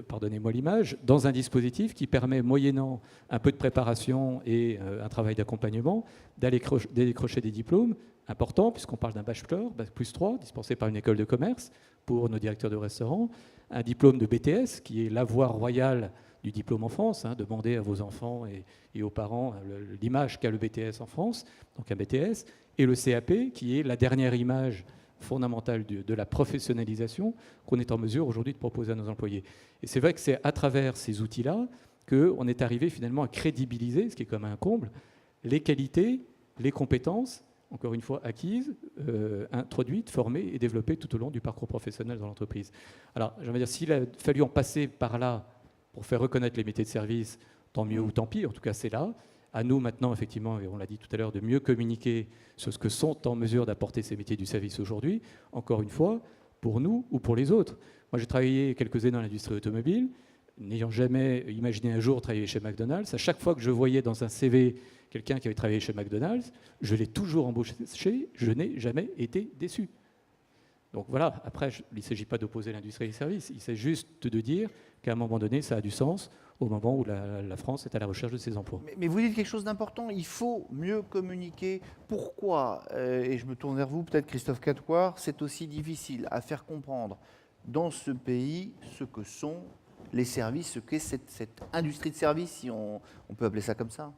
pardonnez-moi l'image, dans un dispositif qui permet, moyennant un peu de préparation et un travail d'accompagnement, d'aller décrocher des diplômes importants, puisqu'on parle d'un bachelor, +3, dispensé par une école de commerce pour nos directeurs de restaurants, un diplôme de BTS, qui est la voie royale du diplôme en France. Demandez à vos enfants et aux parents l'image qu'a le BTS en France, donc un BTS, et le CAP, qui est la dernière image fondamentale de la professionnalisation qu'on est en mesure aujourd'hui de proposer à nos employés. Et c'est vrai que c'est à travers ces outils-là qu'on est arrivé finalement à crédibiliser, ce qui est comme un comble, les qualités, les compétences, encore une fois acquises, introduites, formées et développées tout au long du parcours professionnel dans l'entreprise. Alors, j'aimerais dire, s'il a fallu en passer par là pour faire reconnaître les métiers de service, tant mieux ou tant pis, en tout cas c'est là. À nous maintenant, effectivement, et on l'a dit tout à l'heure, de mieux communiquer sur ce que sont en mesure d'apporter ces métiers du service aujourd'hui, encore une fois, pour nous ou pour les autres. Moi, j'ai travaillé quelques années dans l'industrie automobile, n'ayant jamais imaginé un jour travailler chez McDonald's. À chaque fois que je voyais dans un CV quelqu'un qui avait travaillé chez McDonald's, je l'ai toujours embauché, je n'ai jamais été déçu. Donc voilà, après, il ne s'agit pas d'opposer l'industrie et les services, il s'agit juste de dire qu'à un moment donné, ça a du sens au moment où la France est à la recherche de ses emplois. Mais vous dites quelque chose d'important, il faut mieux communiquer. Pourquoi, et je me tourne vers vous, peut-être Christophe Catoir, c'est aussi difficile à faire comprendre dans ce pays ce que sont les services, ce qu'est cette industrie de services, si on peut appeler ça comme ça?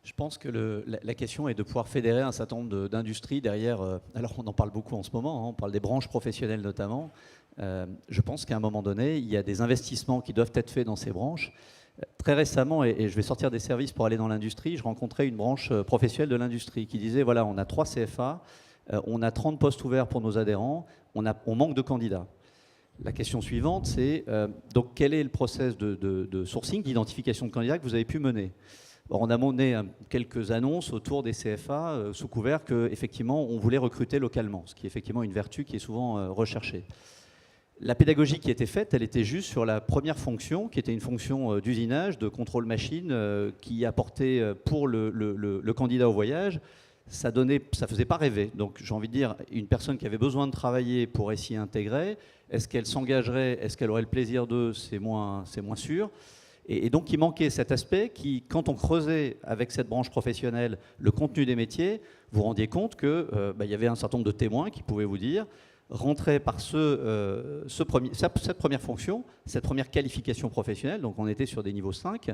Je pense que la question est de pouvoir fédérer un certain nombre d'industries derrière. Alors on en parle beaucoup en ce moment, hein, on parle des branches professionnelles notamment. Je pense qu'à un moment donné, il y a des investissements qui doivent être faits dans ces branches. Très récemment, et je vais sortir des services pour aller dans l'industrie, je rencontrais une branche professionnelle de l'industrie qui disait, voilà, on a 3 CFA, on a 30 postes ouverts pour nos adhérents, on manque de candidats. La question suivante, c'est donc quel est le process de sourcing, d'identification de candidats que vous avez pu mener? Alors, on a mené quelques annonces autour des CFA sous couvert qu'effectivement on voulait recruter localement, ce qui est effectivement une vertu qui est souvent recherchée. La pédagogie qui était faite, elle était juste sur la première fonction, qui était une fonction d'usinage, de contrôle machine, qui apportait pour le candidat au voyage, ça faisait pas rêver. Donc j'ai envie de dire, une personne qui avait besoin de travailler pour s'y intégrer, est-ce qu'elle s'engagerait, est-ce qu'elle aurait le plaisir d'eux, c'est moins sûr. Et donc il manquait cet aspect qui, quand on creusait avec cette branche professionnelle le contenu des métiers, vous rendiez compte qu'il y avait un certain nombre de témoins qui pouvaient vous dire, rentrer par cette première fonction, cette première qualification professionnelle, donc on était sur des niveaux 5,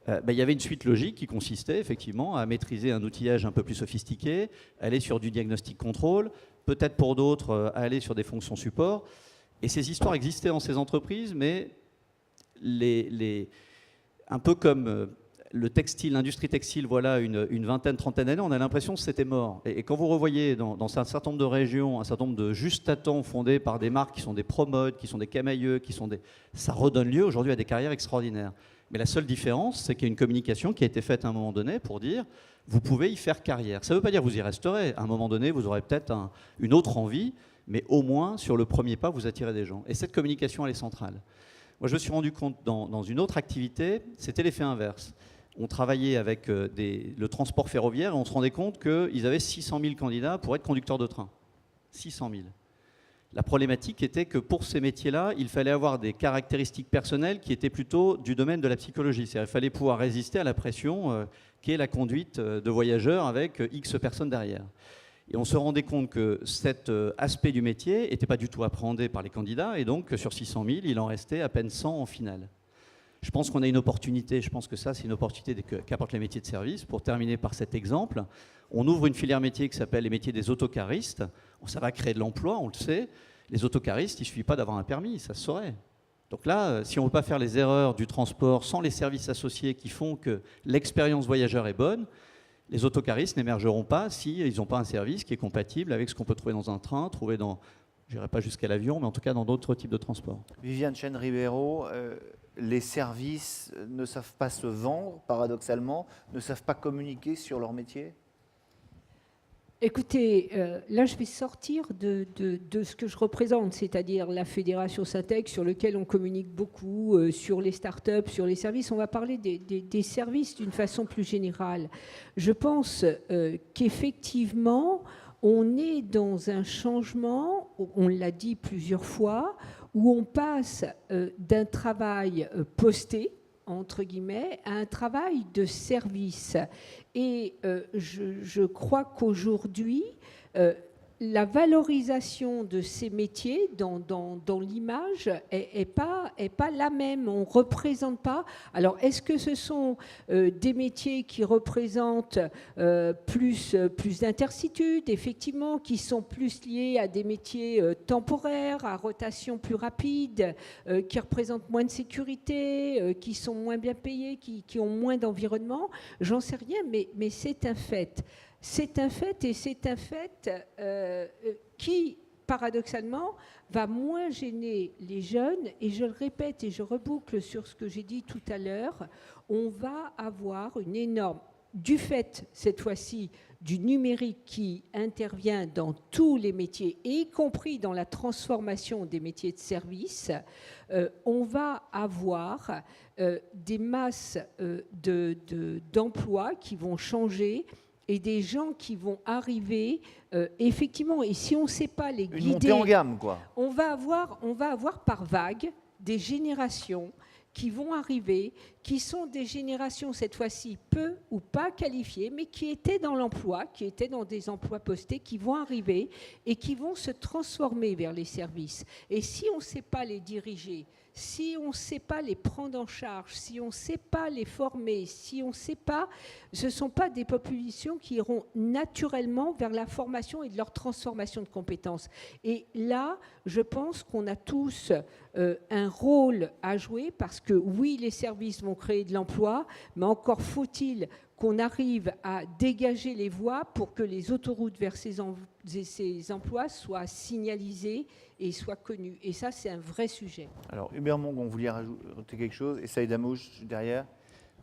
il y avait une suite logique qui consistait effectivement à maîtriser un outillage un peu plus sophistiqué, aller sur du diagnostic contrôle, peut-être pour d'autres aller sur des fonctions support. Et ces histoires existaient dans ces entreprises, mais un peu comme le textile, l'industrie textile, voilà une vingtaine, trentaine d'années, on a l'impression que c'était mort. Et quand vous revoyez dans un certain nombre de régions, un certain nombre de juste-à-temps fondés par des marques qui sont des Promodes, qui sont des Camailleux, ça redonne lieu aujourd'hui à des carrières extraordinaires. Mais la seule différence, c'est qu'il y a une communication qui a été faite à un moment donné pour dire vous pouvez y faire carrière. Ça ne veut pas dire que vous y resterez. À un moment donné, vous aurez peut-être une autre envie, mais au moins, sur le premier pas, vous attirez des gens. Et cette communication, elle est centrale. Moi, je me suis rendu compte dans une autre activité, c'était l'effet inverse. On travaillait avec le transport ferroviaire et on se rendait compte qu'ils avaient 600 000 candidats pour être conducteurs de train. 600 000. La problématique était que pour ces métiers-là, il fallait avoir des caractéristiques personnelles qui étaient plutôt du domaine de la psychologie. C'est-à-dire qu'il fallait pouvoir résister à la pression qu'est la conduite de voyageurs avec X personnes derrière. Et on se rendait compte que cet aspect du métier n'était pas du tout appréhendé par les candidats et donc sur 600 000, il en restait à peine 100 en finale. Je pense qu'on a une opportunité, je pense que ça c'est une opportunité qu'apportent les métiers de service. Pour terminer par cet exemple, on ouvre une filière métier qui s'appelle les métiers des autocaristes. Ça va créer de l'emploi, on le sait. Les autocaristes, il ne suffit pas d'avoir un permis, ça se saurait. Donc là, si on ne veut pas faire les erreurs du transport sans les services associés qui font que l'expérience voyageur est bonne, les autocaristes n'émergeront pas s'ils n'ont pas un service qui est compatible avec ce qu'on peut trouver dans un train, trouver dans, je n'irai pas jusqu'à l'avion, mais en tout cas dans d'autres types de transports. Viviane Chen-Ribeiro, les services ne savent pas se vendre, paradoxalement, ne savent pas communiquer sur leur métier? Écoutez, là je vais sortir de ce que je représente, c'est-à-dire la Fédération Syntec sur lequel on communique beaucoup, sur les startups, sur les services. On va parler des services d'une façon plus générale. Je pense qu'effectivement, on est dans un changement, on l'a dit plusieurs fois, où on passe d'un travail posté, entre guillemets, à un travail de service. Et je crois qu'aujourd'hui, la valorisation de ces métiers dans l'image est pas la même. On ne représente pas. Alors, est-ce que ce sont des métiers qui représentent plus d'intercitude, effectivement, qui sont plus liés à des métiers temporaires, à rotation plus rapide, qui représentent moins de sécurité, qui sont moins bien payés, qui ont moins d'environnement? J'en sais rien, mais c'est un fait. C'est un fait, et c'est un fait qui paradoxalement, va moins gêner les jeunes. Et je le répète et je reboucle sur ce que j'ai dit tout à l'heure, on va avoir une énorme, du fait cette fois-ci du numérique qui intervient dans tous les métiers, y compris dans la transformation des métiers de service, on va avoir des masses d'emplois qui vont changer et des gens qui vont arriver, effectivement, et si on ne sait pas les guider... Une montée en gamme, quoi. On va avoir par vague des générations qui vont arriver, qui sont des générations cette fois-ci peu ou pas qualifiées, mais qui étaient dans l'emploi, qui étaient dans des emplois postés, qui vont arriver et qui vont se transformer vers les services. Et si on ne sait pas les diriger, si on ne sait pas les prendre en charge, si on ne sait pas les former, si on ne sait pas, ce ne sont pas des populations qui iront naturellement vers la formation et de leur transformation de compétences. Et là, je pense qu'on a tous un rôle à jouer parce que oui, les services vont créer de l'emploi, mais encore faut-il qu'on arrive à dégager les voies pour que les autoroutes vers ces emplois soient signalisées et soient connues. Et ça, c'est un vrai sujet. Alors, Hubert Mongon, vous vouliez rajouter quelque chose? Et Saïd Amouche, derrière?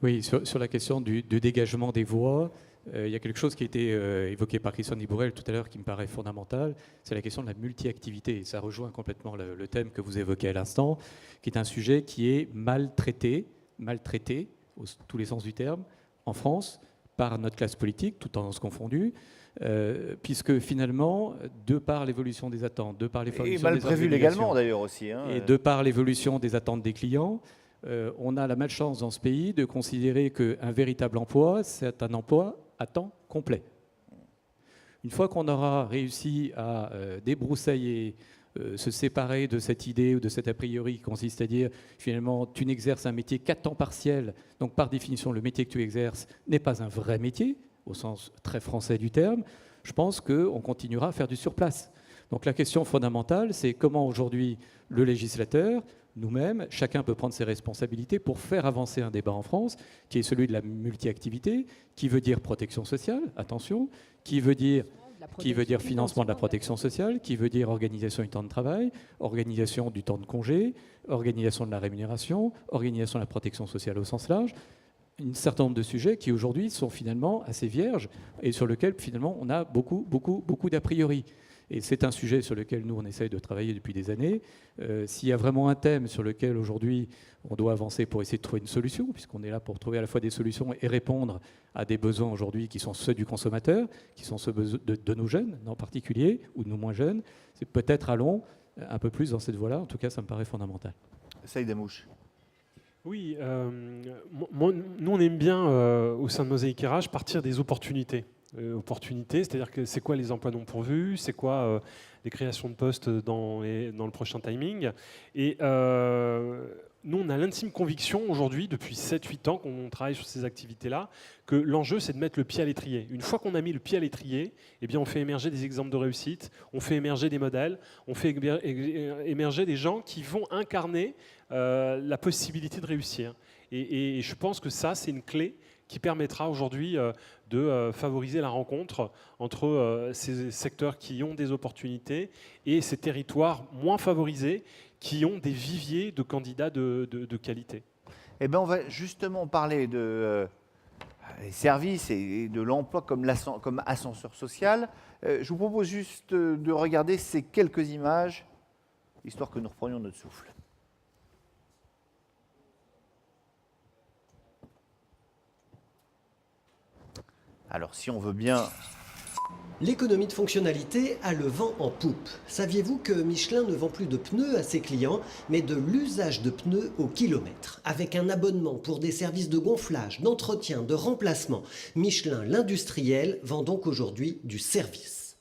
Oui, sur la question du dégagement des voies, il y a quelque chose qui a été évoqué par Christian Dibourel tout à l'heure qui me paraît fondamental, c'est la question de la multi-activité. Ça rejoint complètement le thème que vous évoquez à l'instant, qui est un sujet qui est maltraité, tous les sens du terme, en France, par notre classe politique, tout en se confondu, puisque finalement, de par l'évolution des attentes, de par l'évolution des mal prévu légalement d'ailleurs aussi, hein, et de par l'évolution des attentes des clients, on a la malchance dans ce pays de considérer qu'un véritable emploi, c'est un emploi à temps complet. Une fois qu'on aura réussi à débroussailler, se séparer de cette idée ou de cet a priori qui consiste à dire finalement tu n'exerces un métier qu'à temps partiel, donc par définition le métier que tu exerces n'est pas un vrai métier, au sens très français du terme, je pense qu'on continuera à faire du surplace. Donc la question fondamentale, c'est comment aujourd'hui le législateur, nous-mêmes, chacun peut prendre ses responsabilités pour faire avancer un débat en France qui est celui de la multi-activité, qui veut dire protection sociale, attention, qui veut dire financement de la protection sociale, qui veut dire organisation du temps de travail, organisation du temps de congé, organisation de la rémunération, organisation de la protection sociale au sens large, un certain nombre de sujets qui aujourd'hui sont finalement assez vierges et sur lesquels finalement on a beaucoup d'a priori. Et c'est un sujet sur lequel nous on essaye de travailler depuis des années. S'il y a vraiment un thème sur lequel aujourd'hui on doit avancer pour essayer de trouver une solution, puisqu'on est là pour trouver à la fois des solutions et répondre à des besoins aujourd'hui qui sont ceux du consommateur, qui sont ceux de nos jeunes en particulier, ou de nos moins jeunes, c'est peut-être allons un peu plus dans cette voie-là. En tout cas, ça me paraît fondamental. Saïd Amouche. Oui, nous on aime bien au sein de Mosaïque RH partir des opportunités. C'est-à-dire que c'est quoi les emplois non pourvus, c'est quoi les créations de postes dans le prochain timing. Et nous, on a l'intime conviction aujourd'hui, depuis 7-8 ans qu'on travaille sur ces activités-là, que l'enjeu, c'est de mettre le pied à l'étrier. Une fois qu'on a mis le pied à l'étrier, eh bien, on fait émerger des exemples de réussite, on fait émerger des modèles, on fait émerger des gens qui vont incarner la possibilité de réussir. Et je pense que ça, c'est une clé qui permettra aujourd'hui de favoriser la rencontre entre ces secteurs qui ont des opportunités et ces territoires moins favorisés qui ont des viviers de candidats de qualité. Eh bien, on va justement parler des services et de l'emploi comme ascenseur social. Je vous propose juste de regarder ces quelques images, histoire que nous reprenions notre souffle. Alors, si on veut bien... L'économie de fonctionnalité a le vent en poupe. Saviez-vous que Michelin ne vend plus de pneus à ses clients, mais de l'usage de pneus au kilomètre? Avec un abonnement pour des services de gonflage, d'entretien, de remplacement, Michelin, l'industriel, vend donc aujourd'hui du service.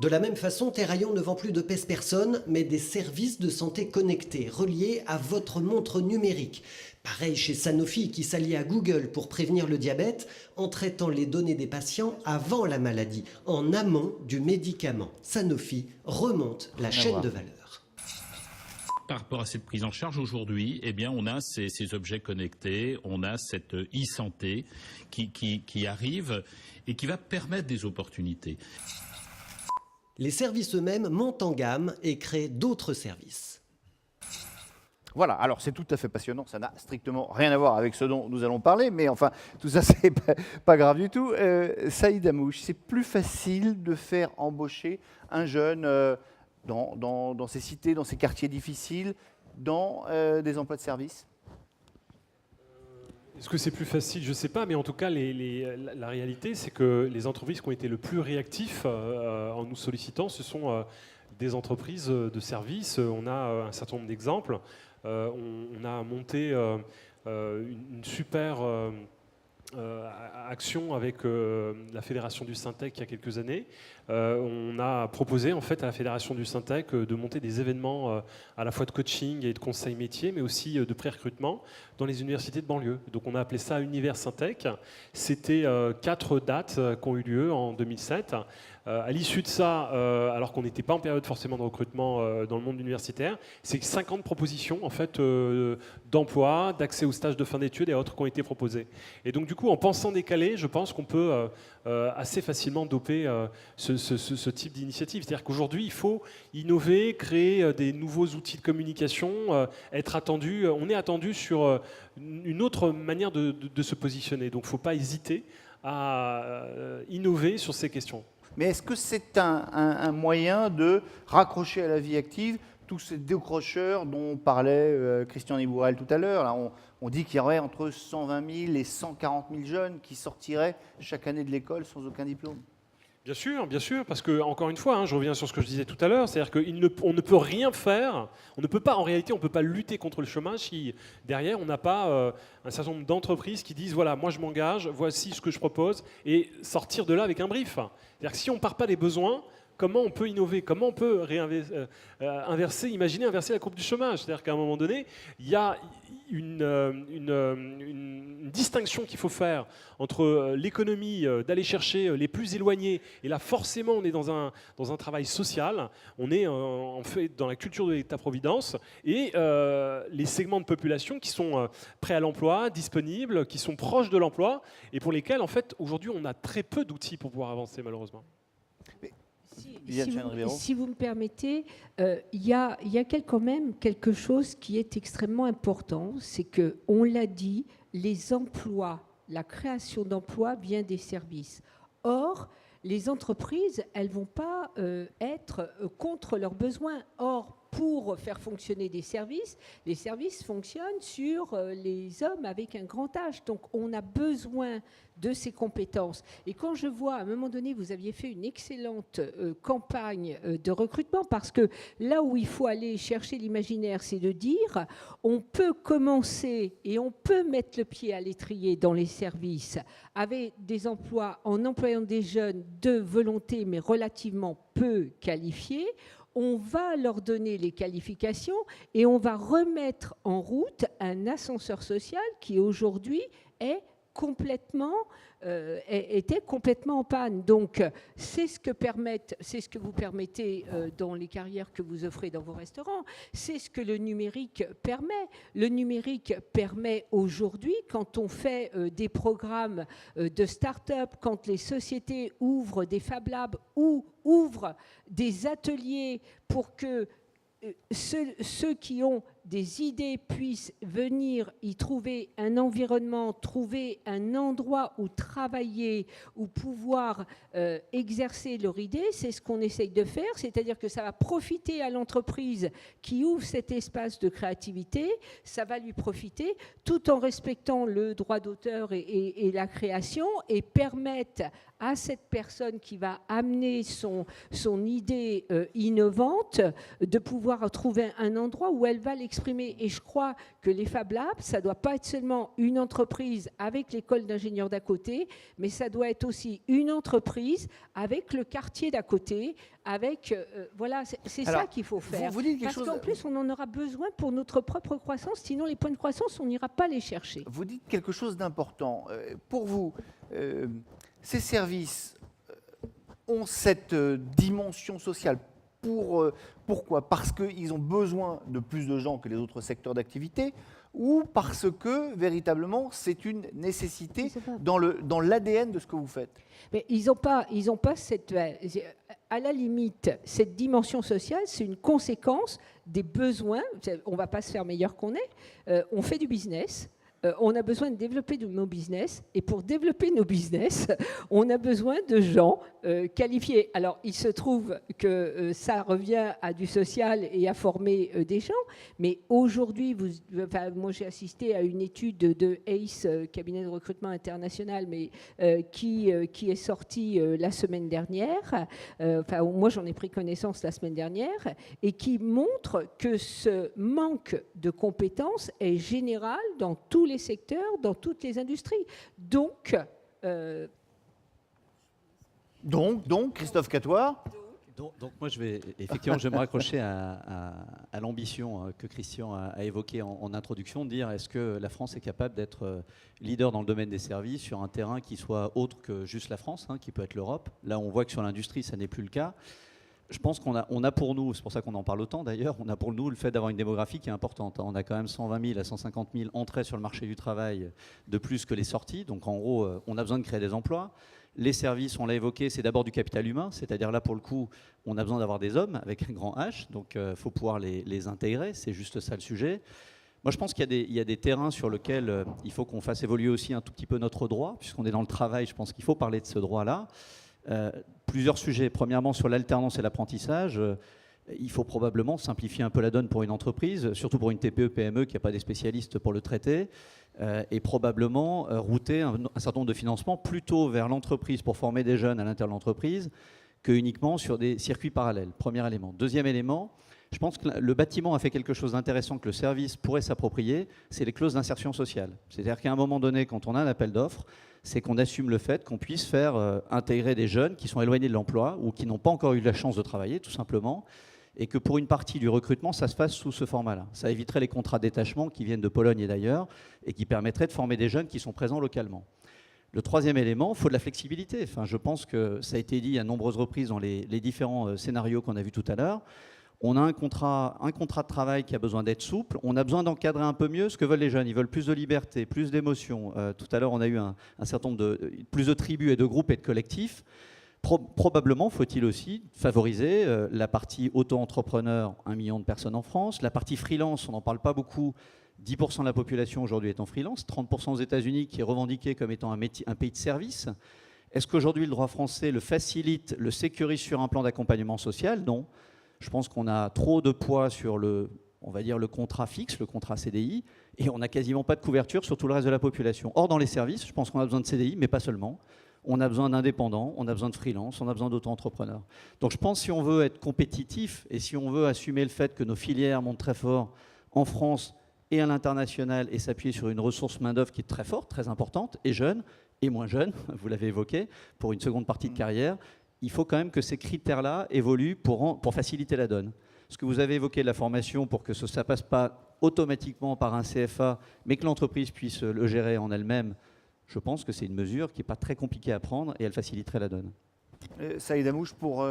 De la même façon, Terraillon ne vend plus de pèse-personnes, mais des services de santé connectés, reliés à votre montre numérique. Pareil chez Sanofi qui s'allie à Google pour prévenir le diabète en traitant les données des patients avant la maladie, en amont du médicament. Sanofi remonte la chaîne de valeur. Par rapport à cette prise en charge aujourd'hui, eh bien, on a ces objets connectés, on a cette e-santé qui arrive et qui va permettre des opportunités. Les services eux-mêmes montent en gamme et créent d'autres services. Voilà, alors c'est tout à fait passionnant, ça n'a strictement rien à voir avec ce dont nous allons parler, mais enfin, tout ça, c'est pas grave du tout. Saïd Amouche, c'est plus facile de faire embaucher un jeune dans ces cités, dans ces quartiers difficiles, dans des emplois de service? Est-ce que c'est plus facile? Je ne sais pas, mais en tout cas, la réalité, c'est que les entreprises qui ont été le plus réactifs en nous sollicitant, ce sont des entreprises de services. On a un certain nombre d'exemples. On a monté une super action avec la Fédération du Syntec il y a quelques années. On a proposé en fait à la Fédération du Syntec de monter des événements à la fois de coaching et de conseil métier, mais aussi de pré-recrutement dans les universités de banlieue. Donc on a appelé ça Univers Syntec. C'était 4 dates qui ont eu lieu en 2007. À l'issue de ça, alors qu'on n'était pas en période forcément de recrutement dans le monde universitaire, c'est 50 propositions en fait, d'emploi, d'accès aux stages de fin d'études et autres qui ont été proposées. Et donc du coup, en pensant décalé, je pense qu'on peut assez facilement doper ce type d'initiative. C'est-à-dire qu'aujourd'hui, il faut innover, créer des nouveaux outils de communication, être attendu. On est attendu sur une autre manière de se positionner. Donc il ne faut pas hésiter à innover sur ces questions. Mais est-ce que c'est un moyen de raccrocher à la vie active tous ces décrocheurs dont parlait Christian Nibourel tout à l'heure? Là, on dit qu'il y aurait entre 120 000 et 140 000 jeunes qui sortiraient chaque année de l'école sans aucun diplôme. Bien sûr, parce que, encore une fois, je reviens sur ce que je disais tout à l'heure, c'est-à-dire qu'on ne peut rien faire, on ne peut pas, en réalité, on ne peut pas lutter contre le chômage si, derrière, on n'a pas un certain nombre d'entreprises qui disent, voilà, moi je m'engage, voici ce que je propose, et sortir de là avec un brief. C'est-à-dire que si on ne part pas des besoins, comment on peut innover? Comment on peut imaginer inverser la courbe du chômage? C'est-à-dire qu'à un moment donné, il y a une distinction qu'il faut faire entre l'économie d'aller chercher les plus éloignés, et là forcément on est dans un travail social, on est en fait dans la culture de l'État-providence, et les segments de population qui sont prêts à l'emploi, disponibles, qui sont proches de l'emploi, et pour lesquels en fait aujourd'hui on a très peu d'outils pour pouvoir avancer malheureusement. Si vous me permettez, il y a quand même quelque chose qui est extrêmement important, c'est que, on l'a dit, les emplois, la création d'emplois vient des services. Or, les entreprises, elles ne vont pas être contre leurs besoins. Or, pour faire fonctionner des services, les services fonctionnent sur les hommes avec un grand H. Donc, on a besoin de ces compétences. Et quand je vois, à un moment donné, vous aviez fait une excellente campagne de recrutement, parce que là où il faut aller chercher l'imaginaire, c'est de dire, on peut commencer et on peut mettre le pied à l'étrier dans les services avec des emplois en employant des jeunes de volonté, mais relativement peu qualifiés. On va leur donner les qualifications et on va remettre en route un ascenseur social qui aujourd'hui était complètement en panne. Donc, c'est ce que vous permettez dans les carrières que vous offrez dans vos restaurants. C'est ce que le numérique permet. Le numérique permet aujourd'hui, quand on fait des programmes de start-up, quand les sociétés ouvrent des Fab Labs ou ouvrent des ateliers pour que ceux qui ont des idées puissent venir y trouver un environnement, trouver un endroit où travailler, où pouvoir exercer leur idée, c'est ce qu'on essaye de faire, c'est-à-dire que ça va profiter à l'entreprise qui ouvre cet espace de créativité, ça va lui profiter tout en respectant le droit d'auteur et la création, et permettre à cette personne qui va amener son idée innovante de pouvoir trouver un endroit où elle va l'exprimer. Et je crois que les Fab Labs, ça ne doit pas être seulement une entreprise avec l'école d'ingénieurs d'à côté, mais ça doit être aussi une entreprise avec le quartier d'à côté, avec... voilà, c'est ça qu'il faut faire. Vous dites parce qu'en plus, on en aura besoin pour notre propre croissance, sinon les points de croissance, on n'ira pas les chercher. Vous dites quelque chose d'important. Pour vous, ces services ont cette dimension sociale. Pourquoi? Parce qu'ils ont besoin de plus de gens que les autres secteurs d'activité, ou parce que véritablement c'est une nécessité dans l'ADN de ce que vous faites? Mais ils n'ont pas cette, à la limite, cette dimension sociale, c'est une conséquence des besoins. On ne va pas se faire meilleur qu'on est. On fait du business. On a besoin de développer nos business, et pour développer nos business, on a besoin de gens qualifiés. Alors, il se trouve que ça revient à du social et à former des gens, mais aujourd'hui, moi j'ai assisté à une étude de ACE, cabinet de recrutement international, mais qui est sortie la semaine dernière, moi j'en ai pris connaissance la semaine dernière, et qui montre que ce manque de compétences est général dans tous les secteurs, dans toutes les industries. Donc, Christophe Catoir. Donc moi, je vais me raccrocher à l'ambition que Christian a évoquée en introduction, de dire est-ce que la France est capable d'être leader dans le domaine des services sur un terrain qui soit autre que juste la France, qui peut être l'Europe. Là, on voit que sur l'industrie, ça n'est plus le cas. Je pense qu'on a pour nous, c'est pour ça qu'on en parle autant d'ailleurs, on a pour nous le fait d'avoir une démographie qui est importante. On a quand même 120 000 à 150 000 entrées sur le marché du travail de plus que les sorties. Donc en gros, on a besoin de créer des emplois. Les services, on l'a évoqué, c'est d'abord du capital humain, c'est-à-dire là pour le coup, on a besoin d'avoir des hommes avec un grand H, donc il faut pouvoir les intégrer, c'est juste ça le sujet. Moi je pense qu'il y a des terrains sur lesquels il faut qu'on fasse évoluer aussi un tout petit peu notre droit, puisqu'on est dans le travail, je pense qu'il faut parler de ce droit-là. Plusieurs sujets. Premièrement, sur l'alternance et l'apprentissage, il faut probablement simplifier un peu la donne pour une entreprise, surtout pour une TPE, PME qui n'a pas des spécialistes pour le traiter, et probablement router un certain nombre de financements plutôt vers l'entreprise pour former des jeunes à l'intérieur de l'entreprise que uniquement sur des circuits parallèles. Premier élément. Deuxième élément, je pense que le bâtiment a fait quelque chose d'intéressant que le service pourrait s'approprier, c'est les clauses d'insertion sociale. C'est-à-dire qu'à un moment donné, quand on a un appel d'offres, c'est qu'on assume le fait qu'on puisse faire intégrer des jeunes qui sont éloignés de l'emploi ou qui n'ont pas encore eu la chance de travailler, tout simplement, et que pour une partie du recrutement, ça se fasse sous ce format-là. Ça éviterait les contrats de détachement qui viennent de Pologne et d'ailleurs, et qui permettraient de former des jeunes qui sont présents localement. Le troisième élément, il faut de la flexibilité. Enfin, je pense que ça a été dit à nombreuses reprises dans les différents scénarios qu'on a vus tout à l'heure. On a un contrat de travail qui a besoin d'être souple. On a besoin d'encadrer un peu mieux ce que veulent les jeunes. Ils veulent plus de liberté, plus d'émotion. Tout à l'heure, on a eu un certain nombre plus de tribus et de groupes et de collectifs. Probablement faut-il aussi favoriser la partie auto-entrepreneur, 1 million de personnes en France. La partie freelance, on n'en parle pas beaucoup. 10% de la population aujourd'hui est en freelance. 30% aux États-Unis qui est revendiqué comme étant un pays de service. Est-ce qu'aujourd'hui, le droit français le facilite, le sécurise sur un plan d'accompagnement social? Non. Je pense qu'on a trop de poids sur on va dire le contrat fixe, le contrat CDI, et on n'a quasiment pas de couverture sur tout le reste de la population. Or, dans les services, je pense qu'on a besoin de CDI, mais pas seulement. On a besoin d'indépendants, on a besoin de freelance, on a besoin d'auto-entrepreneurs. Donc je pense que si on veut être compétitif et si on veut assumer le fait que nos filières montent très fort en France et à l'international et s'appuyer sur une ressource main-d'œuvre qui est très forte, très importante, et jeune, et moins jeune, vous l'avez évoqué, pour une seconde partie de carrière, il faut quand même que ces critères-là évoluent pour faciliter la donne. Ce que vous avez évoqué de la formation pour que ça ne passe pas automatiquement par un CFA, mais que l'entreprise puisse le gérer en elle-même, je pense que c'est une mesure qui n'est pas très compliquée à prendre et elle faciliterait la donne. Saïd Amouche, pour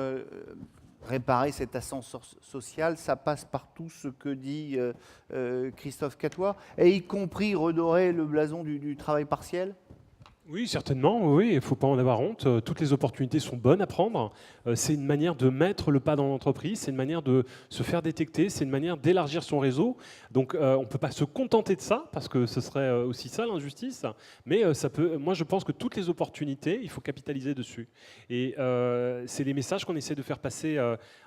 réparer cet ascenseur social, ça passe par tout ce que dit Christophe Catoir, et y compris redorer le blason du travail partiel? Oui, certainement, oui, il ne faut pas en avoir honte. Toutes les opportunités sont bonnes à prendre. C'est une manière de mettre le pas dans l'entreprise, c'est une manière de se faire détecter, c'est une manière d'élargir son réseau. Donc on ne peut pas se contenter de ça, parce que ce serait aussi ça l'injustice. Mais ça peut. Moi, je pense que toutes les opportunités, il faut capitaliser dessus. Et c'est les messages qu'on essaie de faire passer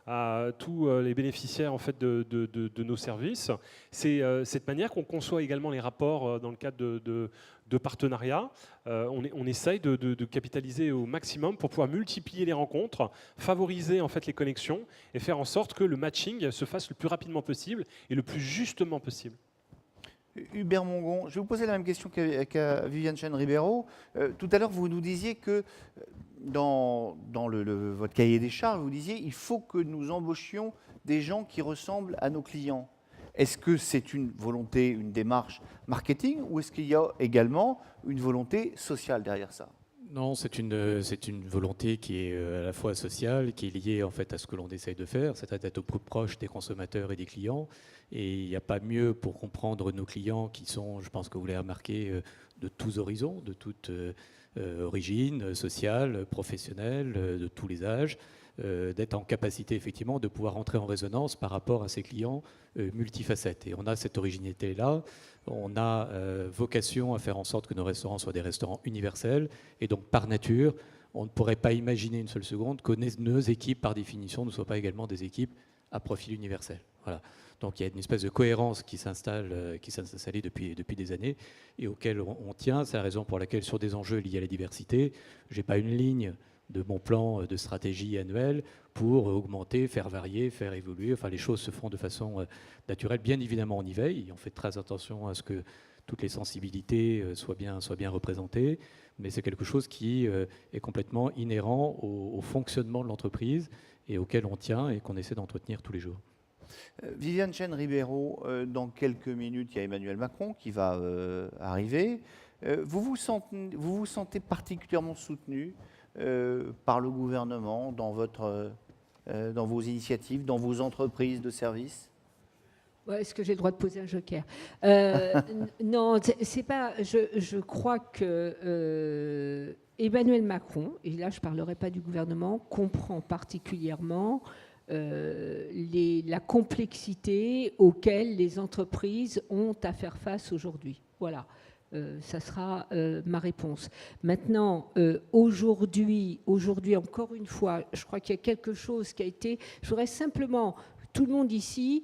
à tous les bénéficiaires en fait, de nos services. C'est cette manière qu'on conçoit également les rapports dans le cadre de partenariat. On essaye de capitaliser au maximum pour pouvoir multiplier les rencontres, favoriser en fait les connexions et faire en sorte que le matching se fasse le plus rapidement possible et le plus justement possible. Hubert Mongon, je vais vous poser la même question qu'à Viviane Chen-Ribeiro. Tout à l'heure, vous nous disiez que dans votre cahier des charges, vous disiez il faut que nous embauchions des gens qui ressemblent à nos clients. Est-ce que c'est une volonté, une démarche marketing, ou est-ce qu'il y a également une volonté sociale derrière ça? Non, c'est une volonté qui est à la fois sociale, qui est liée en fait à ce que l'on essaye de faire, c'est-à-dire d'être au plus proche des consommateurs et des clients. Et il n'y a pas mieux pour comprendre nos clients qui sont, je pense que vous l'avez remarqué, de tous horizons, de toute origine sociale, professionnelle, de tous les âges, d'être en capacité effectivement de pouvoir entrer en résonance par rapport à ces clients multifacettes. Et on a cette originalité-là. On a vocation à faire en sorte que nos restaurants soient des restaurants universels. Et donc, par nature, on ne pourrait pas imaginer une seule seconde que nos équipes, par définition, ne soient pas également des équipes à profil universel. Voilà. Donc, il y a une espèce de cohérence qui s'installe depuis des années et auquel on tient. C'est la raison pour laquelle, sur des enjeux liés à la diversité, je n'ai pas une ligne de mon plan de stratégie annuelle pour augmenter, faire varier, faire évoluer. Enfin, les choses se font de façon naturelle. Bien évidemment, on y veille. On fait très attention à ce que toutes les sensibilités soient bien représentées. Mais c'est quelque chose qui est complètement inhérent au fonctionnement de l'entreprise et auquel on tient et qu'on essaie d'entretenir tous les jours. Viviane Chen-Ribeiro, dans quelques minutes, il y a Emmanuel Macron qui va arriver. Vous vous sentez particulièrement soutenu par le gouvernement dans vos initiatives, dans vos entreprises de services? Ouais, est-ce que j'ai le droit de poser un joker? Non, c'est pas. Je crois que Emmanuel Macron, et là je ne parlerai pas du gouvernement, comprend particulièrement la complexité auxquelles les entreprises ont à faire face aujourd'hui. Voilà. Ça sera ma réponse. Maintenant, aujourd'hui, encore une fois, je crois qu'il y a quelque chose qui a été... Je voudrais simplement... Tout le monde ici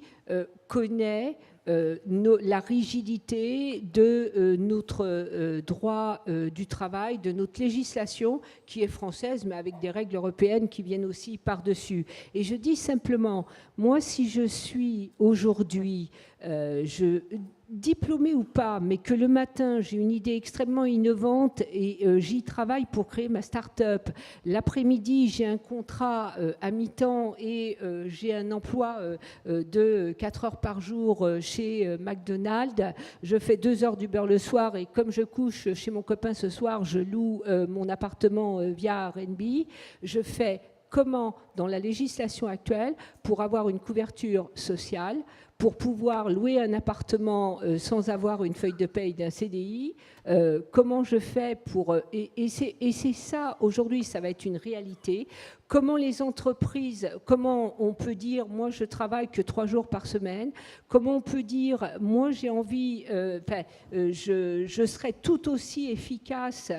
connaît la rigidité de notre droit du travail, de notre législation qui est française, mais avec des règles européennes qui viennent aussi par-dessus. Et je dis simplement, moi, si je suis aujourd'hui... diplômée ou pas, mais que le matin, j'ai une idée extrêmement innovante et j'y travaille pour créer ma start-up. L'après-midi, j'ai un contrat à mi-temps et j'ai un emploi de 4 heures par jour chez McDonald's. Je fais 2 heures d'Uber le soir et comme je couche chez mon copain ce soir, je loue mon appartement via Airbnb. Je fais comment, dans la législation actuelle, pour avoir une couverture sociale, pour pouvoir louer un appartement sans avoir une feuille de paye d'un CDI, comment je fais pour... Et c'est ça, aujourd'hui, ça va être une réalité. Comment les entreprises, comment on peut dire, moi, je travaille que 3 jours par semaine. Comment on peut dire, moi, j'ai envie, je serai tout aussi efficace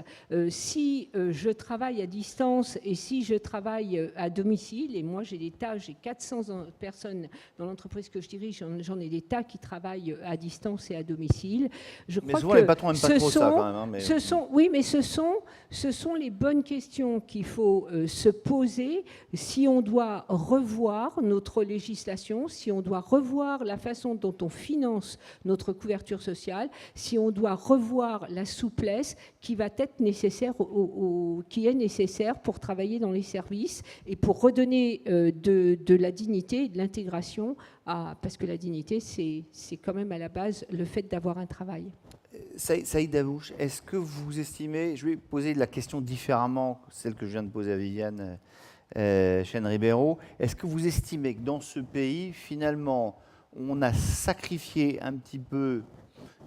si je travaille à distance et si je travaille à domicile. Et moi, j'ai des tas, j'ai 400 personnes dans l'entreprise que je dirige, j'en ai des tas qui travaillent à distance et à domicile. Je crois souvent, que les patrons n'aiment pas trop ça, quand même. Hein, mais... Oui, mais ce sont les bonnes questions qu'il faut se poser si on doit revoir notre législation, si on doit revoir la façon dont on finance notre couverture sociale, si on doit revoir la souplesse qui va être nécessaire, qui est nécessaire pour travailler dans les services et pour redonner de la dignité et de l'intégration, parce que la dignité, c'est quand même à la base le fait d'avoir un travail. Saïd Daouche, est-ce que vous estimez, je vais poser la question différemment, celle que je viens de poser à Viviane Chen-Ribeiro, est-ce que vous estimez que dans ce pays, finalement, on a sacrifié un petit peu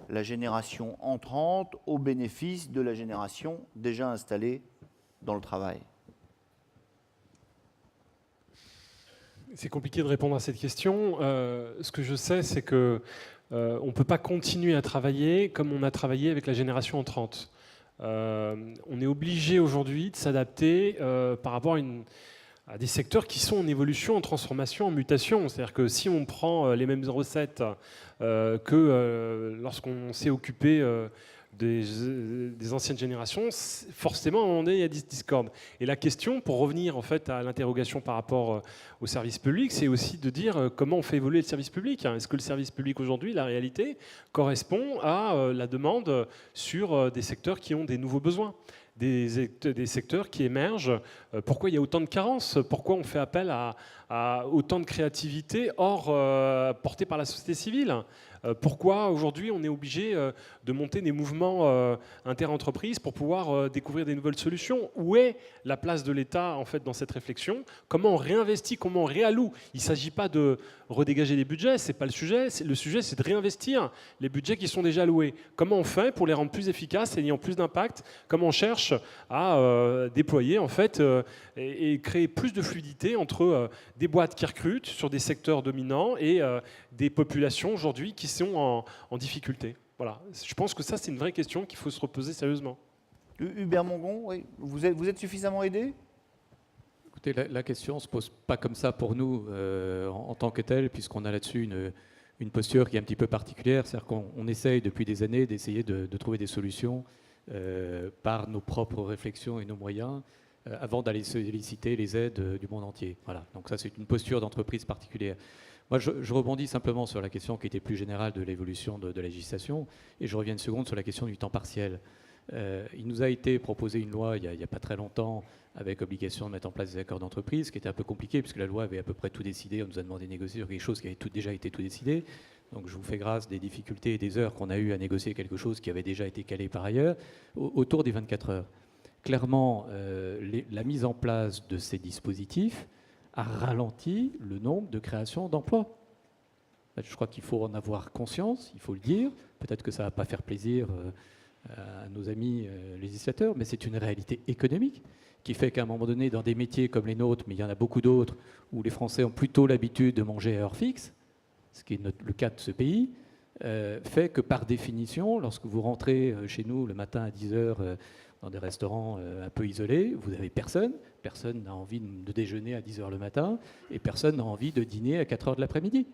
la génération entrante au bénéfice de la génération déjà installée dans le travail? C'est compliqué de répondre à cette question. Ce que je sais, c'est que on ne peut pas continuer à travailler comme on a travaillé avec la génération entrante. On est obligé aujourd'hui de s'adapter par rapport à des secteurs qui sont en évolution, en transformation, en mutation. C'est-à-dire que si on prend les mêmes recettes que lorsqu'on s'est occupé des anciennes générations, forcément, à un moment donné, il y a des discordes. Et la question, pour revenir en fait à l'interrogation par rapport au service public, c'est aussi de dire comment on fait évoluer le service public. Est-ce que le service public aujourd'hui, la réalité, correspond à la demande sur des secteurs qui ont des nouveaux besoins, des secteurs qui émergent? Pourquoi il y a autant de carences? Pourquoi on fait appel à autant de créativité portée par la société civile? Pourquoi aujourd'hui on est obligé de monter des mouvements inter-entreprises pour pouvoir découvrir des nouvelles solutions? Où est la place de l'État en fait dans cette réflexion? Comment on réinvestit, comment on réalloue? Il ne s'agit pas de redégager les budgets, c'est pas le sujet. Le sujet, c'est de réinvestir les budgets qui sont déjà alloués. Comment on fait pour les rendre plus efficaces et ayant plus d'impact? Comment on cherche à déployer en fait et créer plus de fluidité entre des boîtes qui recrutent sur des secteurs dominants et des populations aujourd'hui qui sont en difficulté? Voilà. Je pense que ça, c'est une vraie question qu'il faut se reposer sérieusement. Hubert Mongon, oui. Vous êtes suffisamment aidé? Écoutez, la question ne se pose pas comme ça pour nous en tant que tel, puisqu'on a là-dessus une posture qui est un petit peu particulière. C'est-à-dire qu'on essaye depuis des années d'essayer de trouver des solutions par nos propres réflexions et nos moyens avant d'aller solliciter les aides du monde entier. Voilà. Donc ça, c'est une posture d'entreprise particulière. Moi, je rebondis simplement sur la question qui était plus générale de l'évolution de la législation, et je reviens une seconde sur la question du temps partiel. Il nous a été proposé une loi il n'y a pas très longtemps avec obligation de mettre en place des accords d'entreprise, ce qui était un peu compliqué puisque la loi avait à peu près tout décidé. On nous a demandé de négocier sur quelque chose qui avait déjà été tout décidé. Donc je vous fais grâce des difficultés et des heures qu'on a eues à négocier quelque chose qui avait déjà été calé par ailleurs autour des 24 heures. Clairement, la mise en place de ces dispositifs a ralenti le nombre de créations d'emplois. Je crois qu'il faut en avoir conscience, il faut le dire. Peut-être que ça ne va pas faire plaisir à nos amis législateurs, mais c'est une réalité économique qui fait qu'à un moment donné, dans des métiers comme les nôtres, mais il y en a beaucoup d'autres, où les Français ont plutôt l'habitude de manger à heure fixe, ce qui est le cas de ce pays, fait que par définition, lorsque vous rentrez chez nous le matin à 10h dans des restaurants un peu isolés, vous n'avez personne. Personne n'a envie de déjeuner à 10h le matin et personne n'a envie de dîner à 4h de l'après-midi.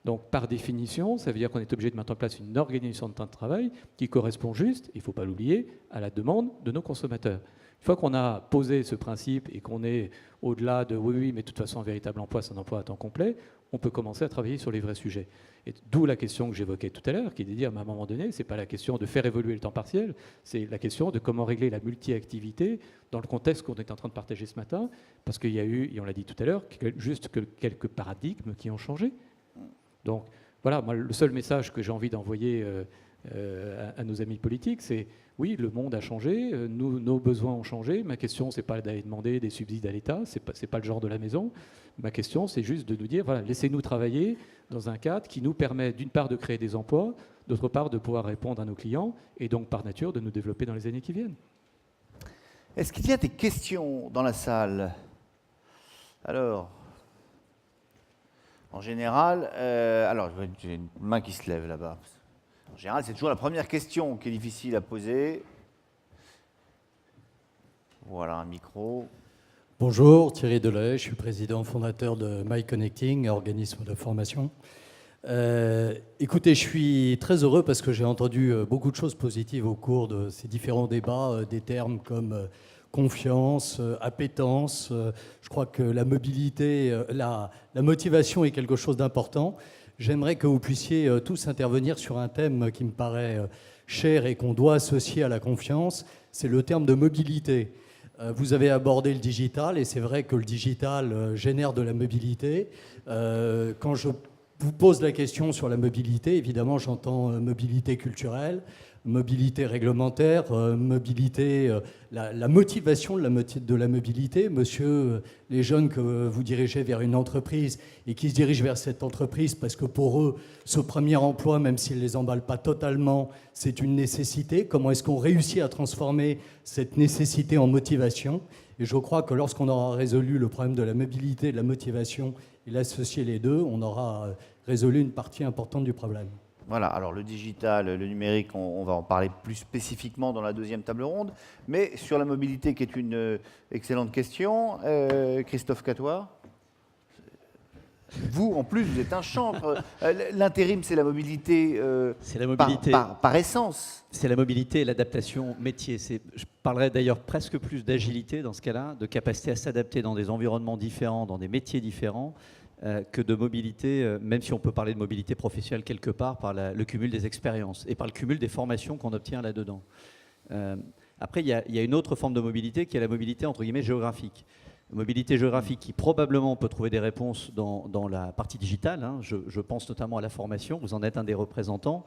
Donc, par définition, ça veut dire qu'on est obligé de mettre en place une organisation de temps de travail qui correspond juste, il ne faut pas l'oublier, à la demande de nos consommateurs. Une fois qu'on a posé ce principe et qu'on est au-delà de oui, mais de toute façon, un véritable emploi, c'est un emploi à temps complet, on peut commencer à travailler sur les vrais sujets. Et d'où la question que j'évoquais tout à l'heure, qui est de dire, à un moment donné, ce n'est pas la question de faire évoluer le temps partiel, c'est la question de comment régler la multi-activité dans le contexte qu'on est en train de partager ce matin, parce qu'il y a eu, et on l'a dit tout à l'heure, juste quelques paradigmes qui ont changé. Donc voilà, moi, le seul message que j'ai envie d'envoyer à nos amis politiques, c'est oui, le monde a changé, nos besoins ont changé. Ma question, c'est pas d'aller demander des subsides à l'État, c'est pas le genre de la maison. Ma question, c'est juste de nous dire, voilà, laissez-nous travailler dans un cadre qui nous permet d'une part de créer des emplois, d'autre part de pouvoir répondre à nos clients et donc par nature de nous développer dans les années qui viennent. Est-ce qu'il y a des questions dans la salle? Alors, en général, alors j'ai une main qui se lève là-bas. En général, c'est toujours la première question qui est difficile à poser. Voilà un micro. Bonjour, Thierry Delay, je suis président fondateur de MyConnecting, organisme de formation. Écoutez, je suis très heureux parce que j'ai entendu beaucoup de choses positives au cours de ces différents débats, des termes comme confiance, appétence. Je crois que la mobilité, la motivation est quelque chose d'important. J'aimerais que vous puissiez tous intervenir sur un thème qui me paraît cher et qu'on doit associer à la confiance, c'est le terme de mobilité. Vous avez abordé le digital et c'est vrai que le digital génère de la mobilité. Quand je vous pose la question sur la mobilité, évidemment j'entends mobilité culturelle, mobilité réglementaire, mobilité, la motivation de la mobilité. Monsieur, les jeunes que vous dirigez vers une entreprise et qui se dirigent vers cette entreprise parce que pour eux, ce premier emploi, même s'il ne les emballe pas totalement, c'est une nécessité. Comment est-ce qu'on réussit à transformer cette nécessité en motivation? Et je crois que lorsqu'on aura résolu le problème de la mobilité et de la motivation et l'associer les deux, on aura résolu une partie importante du problème. Voilà, alors le digital, le numérique, on va en parler plus spécifiquement dans la deuxième table ronde. Mais sur la mobilité, qui est une excellente question, Christophe Catoire, vous, en plus, vous êtes un chantre. L'intérim, c'est la mobilité, par essence. C'est la mobilité et l'adaptation métier. Je parlerais d'ailleurs presque plus d'agilité dans ce cas-là, de capacité à s'adapter dans des environnements différents, dans des métiers différents, que de mobilité, même si on peut parler de mobilité professionnelle quelque part, par le cumul des expériences et par le cumul des formations qu'on obtient là-dedans. Après, il y a une autre forme de mobilité qui est la mobilité entre guillemets géographique. Mobilité géographique qui probablement peut trouver des réponses dans la partie digitale. Hein. Je pense notamment à la formation. Vous en êtes un des représentants.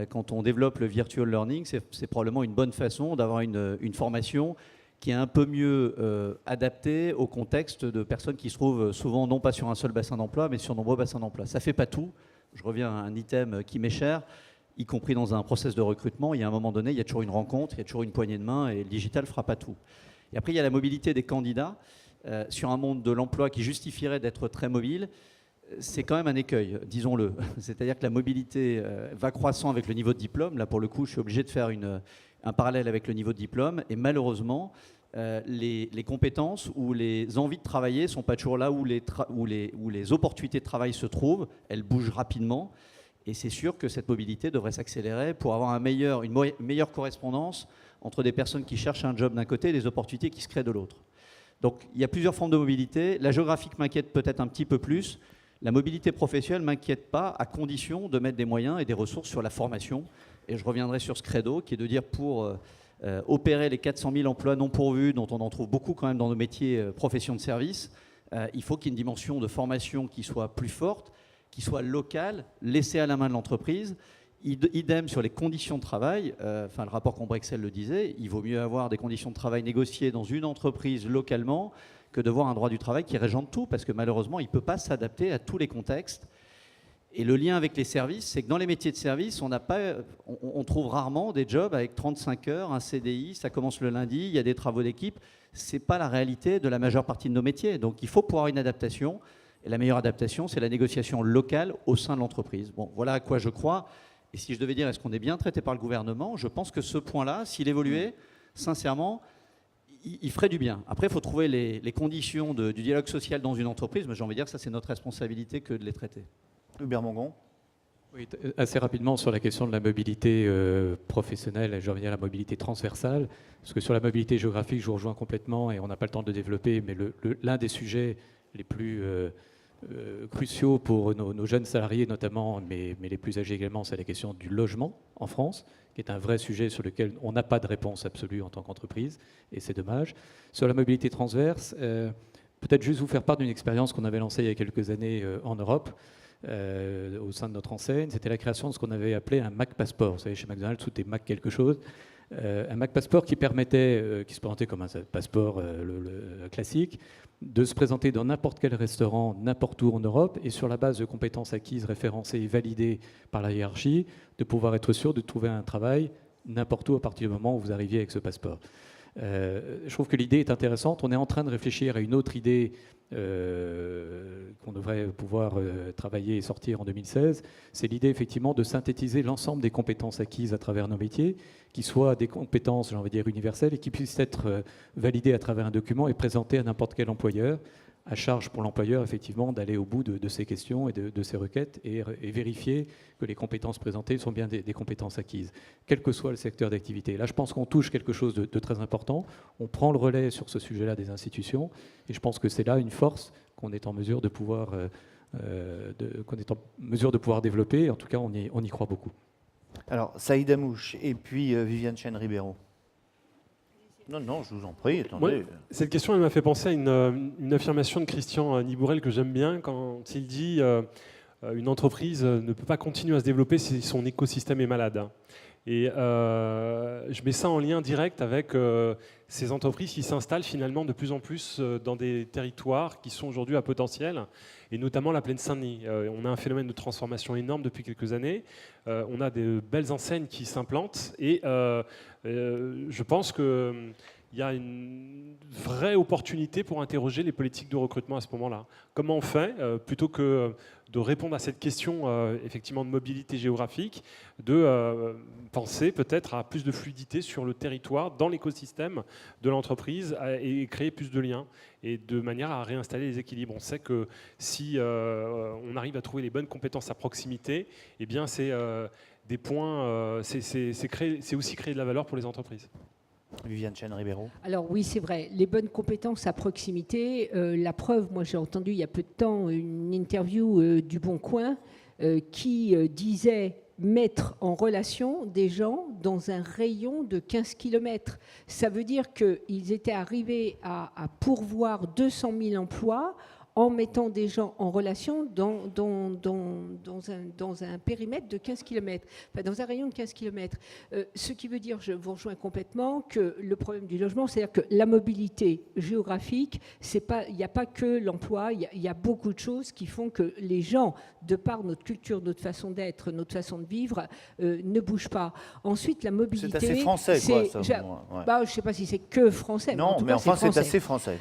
Quand on développe le virtual learning, c'est probablement une bonne façon d'avoir une formation qui est un peu mieux adaptée au contexte de personnes qui se trouvent souvent non pas sur un seul bassin d'emploi, mais sur nombreux bassins d'emploi. Ça ne fait pas tout. Je reviens à un item qui m'est cher, y compris dans un process de recrutement. Il y a un moment donné, il y a toujours une rencontre, il y a toujours une poignée de main, et le digital ne fera pas tout. Et après, il y a la mobilité des candidats. Sur un monde de l'emploi qui justifierait d'être très mobile, c'est quand même un écueil, disons-le. C'est-à-dire que la mobilité va croissant avec le niveau de diplôme. Là, pour le coup, je suis obligé de faire un parallèle avec le niveau de diplôme. Et malheureusement, les compétences ou les envies de travailler ne sont pas toujours là où les opportunités de travail se trouvent. Elles bougent rapidement. Et c'est sûr que cette mobilité devrait s'accélérer pour avoir une meilleure correspondance entre des personnes qui cherchent un job d'un côté et des opportunités qui se créent de l'autre. Donc il y a plusieurs formes de mobilité. La géographique m'inquiète peut-être un petit peu plus. La mobilité professionnelle ne m'inquiète pas, à condition de mettre des moyens et des ressources sur la formation. Et je reviendrai sur ce credo qui est de dire pour opérer les 400 000 emplois non pourvus, dont on en trouve beaucoup quand même dans nos métiers professions de service, il faut qu'il y ait une dimension de formation qui soit plus forte, qui soit locale, laissée à la main de l'entreprise. Idem sur les conditions de travail, le rapport Combrexel le disait, il vaut mieux avoir des conditions de travail négociées dans une entreprise localement que de voir un droit du travail qui régente tout, parce que malheureusement, il ne peut pas s'adapter à tous les contextes. Et le lien avec les services, c'est que dans les métiers de service, on trouve rarement des jobs avec 35 heures, un CDI, ça commence le lundi, il y a des travaux d'équipe. Ce n'est pas la réalité de la majeure partie de nos métiers. Donc il faut pouvoir une adaptation. Et la meilleure adaptation, c'est la négociation locale au sein de l'entreprise. Bon, voilà à quoi je crois. Et si je devais dire, est-ce qu'on est bien traité par le gouvernement, je pense que ce point-là, s'il évoluait, sincèrement, il ferait du bien. Après, il faut trouver les conditions du dialogue social dans une entreprise, mais j'ai envie de dire que ça, c'est notre responsabilité que de les traiter. Hubert Mongon. Oui, assez rapidement sur la question de la mobilité professionnelle, je reviens à la mobilité transversale, parce que sur la mobilité géographique, je vous rejoins complètement et on n'a pas le temps de développer, mais l'un des sujets les plus cruciaux pour nos jeunes salariés notamment, mais les plus âgés également, c'est la question du logement en France, qui est un vrai sujet sur lequel on n'a pas de réponse absolue en tant qu'entreprise, et c'est dommage. Sur la mobilité transverse, peut-être juste vous faire part d'une expérience qu'on avait lancée il y a quelques années en Europe, au sein de notre enseigne, c'était la création de ce qu'on avait appelé un Mac Passport. Vous savez, chez McDonald's, tout est Mac quelque chose. Un Mac Passport qui se présentait comme un passeport classique, de se présenter dans n'importe quel restaurant, n'importe où en Europe, et sur la base de compétences acquises, référencées et validées par la hiérarchie, de pouvoir être sûr de trouver un travail n'importe où à partir du moment où vous arriviez avec ce passeport. Je trouve que l'idée est intéressante. On est en train de réfléchir à une autre idée qu'on devrait pouvoir travailler et sortir en 2016. C'est l'idée effectivement de synthétiser l'ensemble des compétences acquises à travers nos métiers, qui soient des compétences, j'ai envie de dire, universelles et qui puissent être validées à travers un document et présentées à n'importe quel employeur, à charge pour l'employeur effectivement d'aller au bout de ces questions et de ces requêtes et vérifier que les compétences présentées sont bien des compétences acquises, quel que soit le secteur d'activité. Là, je pense qu'on touche quelque chose de très important. On prend le relais sur ce sujet-là des institutions et je pense que c'est là une force qu'on est en mesure de pouvoir, développer. En tout cas, on y croit beaucoup. Alors, Saïd Amouche et puis Viviane Chen-Ribeiro. Non, je vous en prie, attendez. Ouais, cette question, elle m'a fait penser à une affirmation de Christian Nibourel que j'aime bien quand il dit une entreprise ne peut pas continuer à se développer si son écosystème est malade. Et je mets ça en lien direct avec ces entreprises qui s'installent finalement de plus en plus dans des territoires qui sont aujourd'hui à potentiel, et notamment la Plaine Saint-Denis. On a un phénomène de transformation énorme depuis quelques années. On a de belles enseignes qui s'implantent, et je pense qu'il y a une vraie opportunité pour interroger les politiques de recrutement à ce moment-là. Comment on fait, plutôt que de répondre à cette question effectivement de mobilité géographique, de penser peut-être à plus de fluidité sur le territoire, dans l'écosystème de l'entreprise, et créer plus de liens, et de manière à réinstaller les équilibres. On sait que si on arrive à trouver les bonnes compétences à proximité, eh bien c'est des points, c'est aussi créer de la valeur pour les entreprises. Viviane Chen-Ribeiro. Alors oui, c'est vrai, les bonnes compétences à proximité, la preuve, moi j'ai entendu il y a peu de temps une interview du Bon Coin qui disait mettre en relation des gens dans un rayon de 15 km. Ça veut dire qu'ils étaient arrivés à pourvoir 200 000 emplois en mettant des gens en relation dans un périmètre de 15 km, enfin dans un rayon de 15 km. Ce qui veut dire, je vous rejoins complètement, que le problème du logement, c'est-à-dire que la mobilité géographique, il n'y a pas que l'emploi, il y a beaucoup de choses qui font que les gens, de par notre culture, notre façon d'être, notre façon de vivre, ne bougent pas. Ensuite, la mobilité... C'est assez français, quoi, ça. Je ne sais pas si c'est que français. Non, mais enfin, c'est assez français.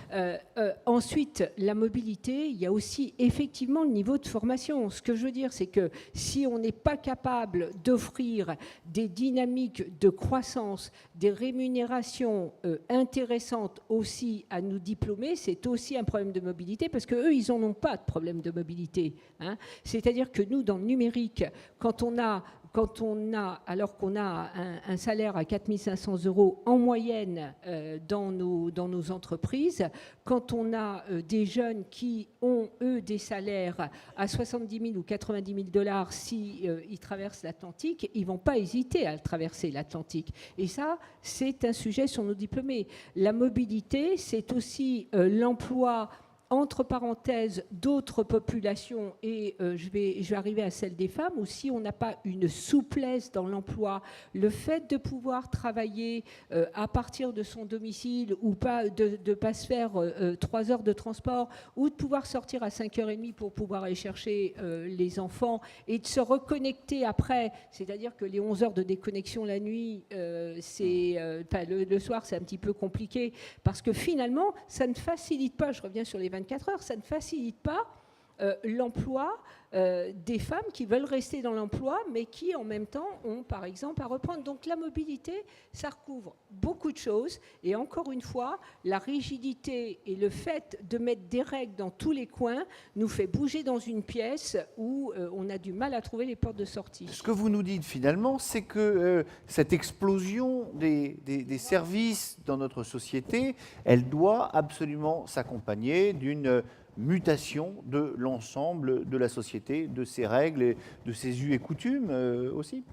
Ensuite, la mobilité, il y a aussi effectivement le niveau de formation. Ce que je veux dire, c'est que si on n'est pas capable d'offrir des dynamiques de croissance, des rémunérations intéressantes aussi à nos diplômés, c'est aussi un problème de mobilité, parce qu'eux, ils n'en ont pas de problème de mobilité. Hein. C'est-à-dire que nous, dans le numérique, alors qu'on a un salaire à 4 500 € en moyenne dans nos entreprises, quand on a des jeunes qui ont, eux, des salaires à 70 000 ou 90 000 $ s'ils traversent l'Atlantique, ils ne vont pas hésiter à traverser l'Atlantique. Et ça, c'est un sujet sur nos diplômés. La mobilité, c'est aussi l'emploi entre parenthèses, d'autres populations, et je vais arriver à celle des femmes, où si on n'a pas une souplesse dans l'emploi, le fait de pouvoir travailler à partir de son domicile, ou pas de ne pas se faire 3 heures de transport, ou de pouvoir sortir à 5h30 pour pouvoir aller chercher les enfants, et de se reconnecter après, c'est-à-dire que les 11 heures de déconnexion la nuit, le soir, c'est un petit peu compliqué, parce que finalement, ça ne facilite pas, je reviens sur les 24 heures, ça ne facilite pas l'emploi des femmes qui veulent rester dans l'emploi, mais qui en même temps ont, par exemple, à reprendre. Donc la mobilité, ça recouvre beaucoup de choses. Et encore une fois, la rigidité et le fait de mettre des règles dans tous les coins nous fait bouger dans une pièce où on a du mal à trouver les portes de sortie. Ce que vous nous dites finalement, c'est que cette explosion des services dans notre société, elle doit absolument s'accompagner d'une mutation de l'ensemble de la société, de ses règles, et de ses us et coutumes aussi.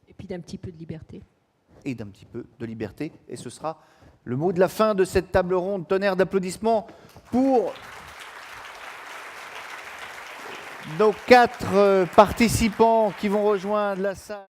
Et puis d'un petit peu de liberté. Et d'un petit peu de liberté. Et ce sera le mot de la fin de cette table ronde. Tonnerre d'applaudissements pour nos 4 participants qui vont rejoindre la salle.